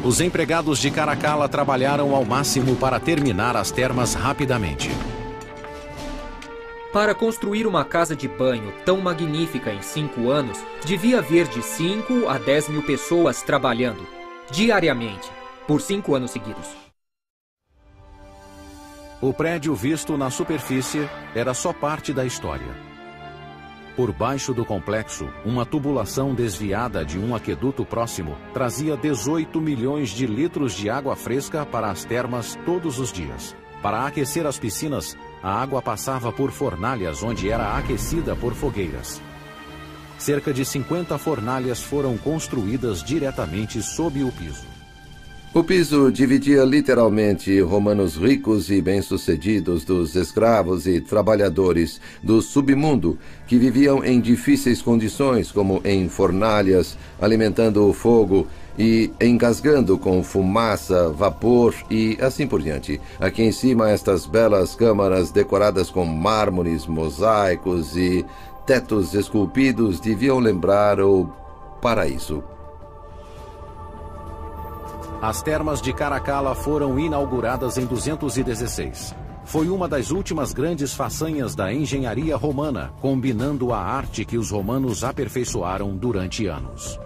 Speaker 1: Os empregados de Caracalla trabalharam ao máximo para terminar as termas rapidamente.
Speaker 3: Para construir uma casa de banho tão magnífica em 5 anos, devia haver de 5 a 10 mil pessoas trabalhando, diariamente, por 5 anos seguidos.
Speaker 1: O prédio visto na superfície era só parte da história. Por baixo do complexo, uma tubulação desviada de um aqueduto próximo trazia 18 milhões de litros de água fresca para as termas todos os dias. Para aquecer as piscinas, a água passava por fornalhas onde era aquecida por fogueiras. Cerca de 50 fornalhas foram construídas diretamente sob o piso.
Speaker 13: O piso dividia literalmente romanos ricos e bem-sucedidos dos escravos e trabalhadores do submundo que viviam em difíceis condições, como em fornalhas, alimentando o fogo e engasgando com fumaça, vapor e assim por diante. Aqui em cima, estas belas câmaras decoradas com mármores, mosaicos e tetos esculpidos deviam lembrar o paraíso.
Speaker 1: As termas de Caracalla foram inauguradas em 216. Foi uma das últimas grandes façanhas da engenharia romana, combinando a arte que os romanos aperfeiçoaram durante anos.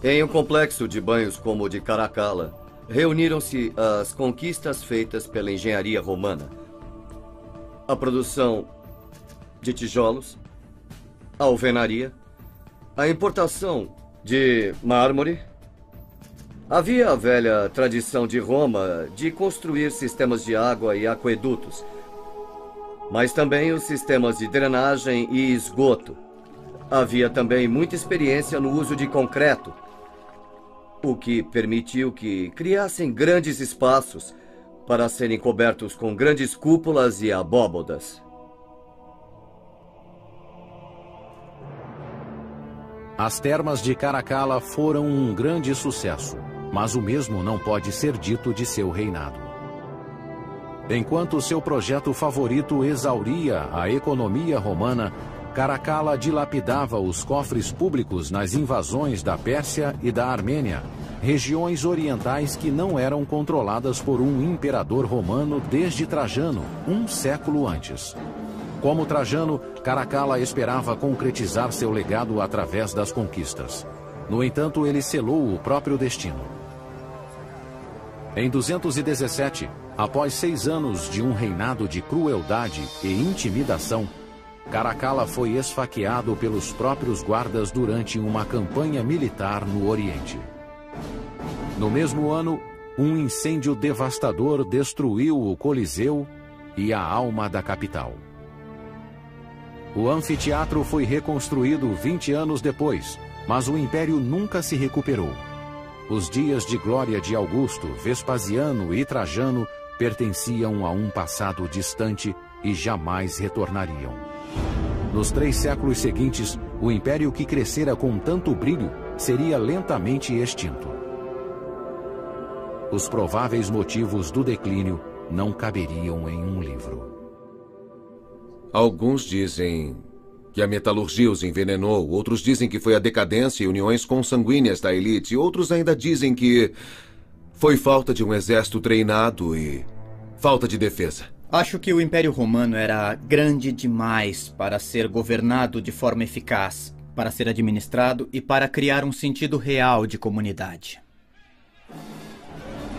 Speaker 12: Em um complexo de banhos como o de Caracalla, reuniram-se as conquistas feitas pela engenharia romana. A produção de tijolos, a alvenaria, a importação de mármore. Havia a velha tradição de Roma de construir sistemas de água e aquedutos, mas também os sistemas de drenagem e esgoto. Havia também muita experiência no uso de concreto, o que permitiu que criassem grandes espaços para serem cobertos com grandes cúpulas e abóbodas.
Speaker 1: As termas de Caracalla foram um grande sucesso, mas o mesmo não pode ser dito de seu reinado. Enquanto seu projeto favorito exauria a economia romana, Caracalla dilapidava os cofres públicos nas invasões da Pérsia e da Armênia, regiões orientais que não eram controladas por um imperador romano desde Trajano, um século antes. Como Trajano, Caracalla esperava concretizar seu legado através das conquistas. No entanto, ele selou o próprio destino. Em 217, após 6 anos de um reinado de crueldade e intimidação, Caracalla foi esfaqueado pelos próprios guardas durante uma campanha militar no Oriente. No mesmo ano, um incêndio devastador destruiu o Coliseu e a alma da capital. O anfiteatro foi reconstruído 20 anos depois, mas o império nunca se recuperou. Os dias de glória de Augusto, Vespasiano e Trajano pertenciam a um passado distante e jamais retornariam. Nos 3 séculos seguintes, o império que crescera com tanto brilho seria lentamente extinto. Os prováveis motivos do declínio não caberiam em um livro.
Speaker 6: Alguns dizem que a metalurgia os envenenou, outros dizem que foi a decadência e uniões consanguíneas da elite, outros ainda dizem que foi falta de um exército treinado e falta de defesa.
Speaker 2: Acho que o Império Romano era grande demais para ser governado de forma eficaz, para ser administrado e para criar um sentido real de comunidade.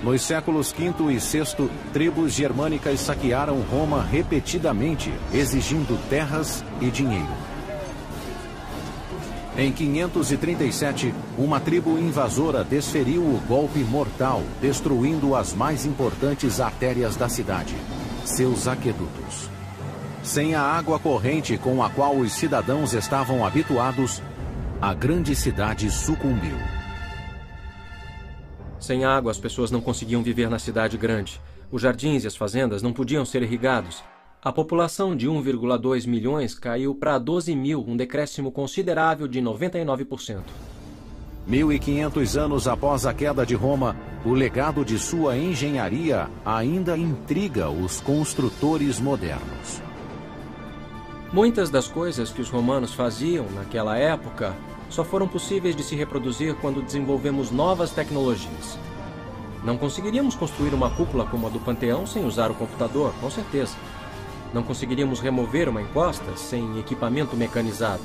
Speaker 1: Nos séculos V e VI, tribos germânicas saquearam Roma repetidamente, exigindo terras e dinheiro. Em 537, uma tribo invasora desferiu o golpe mortal, destruindo as mais importantes artérias da cidade, seus aquedutos. Sem a água corrente com a qual os cidadãos estavam habituados, a grande cidade sucumbiu.
Speaker 9: Sem água, as pessoas não conseguiam viver na cidade grande. Os jardins e as fazendas não podiam ser irrigados. A população de 1,2 milhões caiu para 12 mil, um decréscimo considerável de 99%.
Speaker 1: 1500 anos após a queda de Roma, o legado de sua engenharia ainda intriga os construtores modernos.
Speaker 9: Muitas das coisas que os romanos faziam naquela época só foram possíveis de se reproduzir quando desenvolvemos novas tecnologias. Não conseguiríamos construir uma cúpula como a do Panteão sem usar o computador, com certeza. Não conseguiríamos remover uma encosta sem equipamento mecanizado.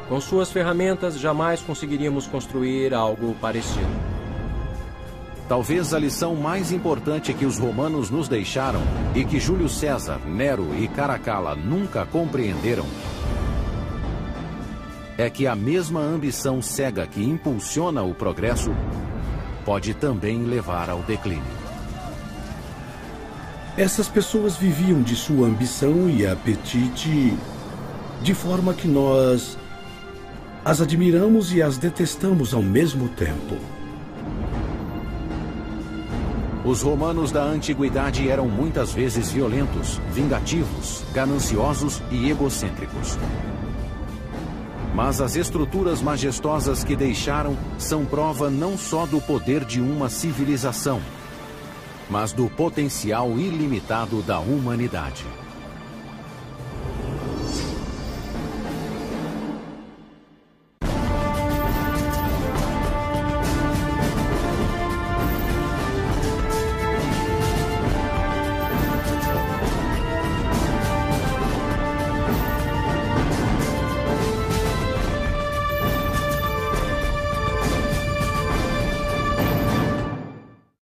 Speaker 9: Com suas ferramentas, jamais conseguiríamos construir algo parecido.
Speaker 1: Talvez a lição mais importante que os romanos nos deixaram e que Júlio César, Nero e Caracalla nunca compreenderam é que a mesma ambição cega que impulsiona o progresso pode também levar ao declínio.
Speaker 7: Essas pessoas viviam de sua ambição e apetite de forma que nós as admiramos e as detestamos ao mesmo tempo.
Speaker 1: Os romanos da antiguidade eram muitas vezes violentos, vingativos, gananciosos e egocêntricos. Mas as estruturas majestosas que deixaram são prova não só do poder de uma civilização, mas do potencial ilimitado da humanidade.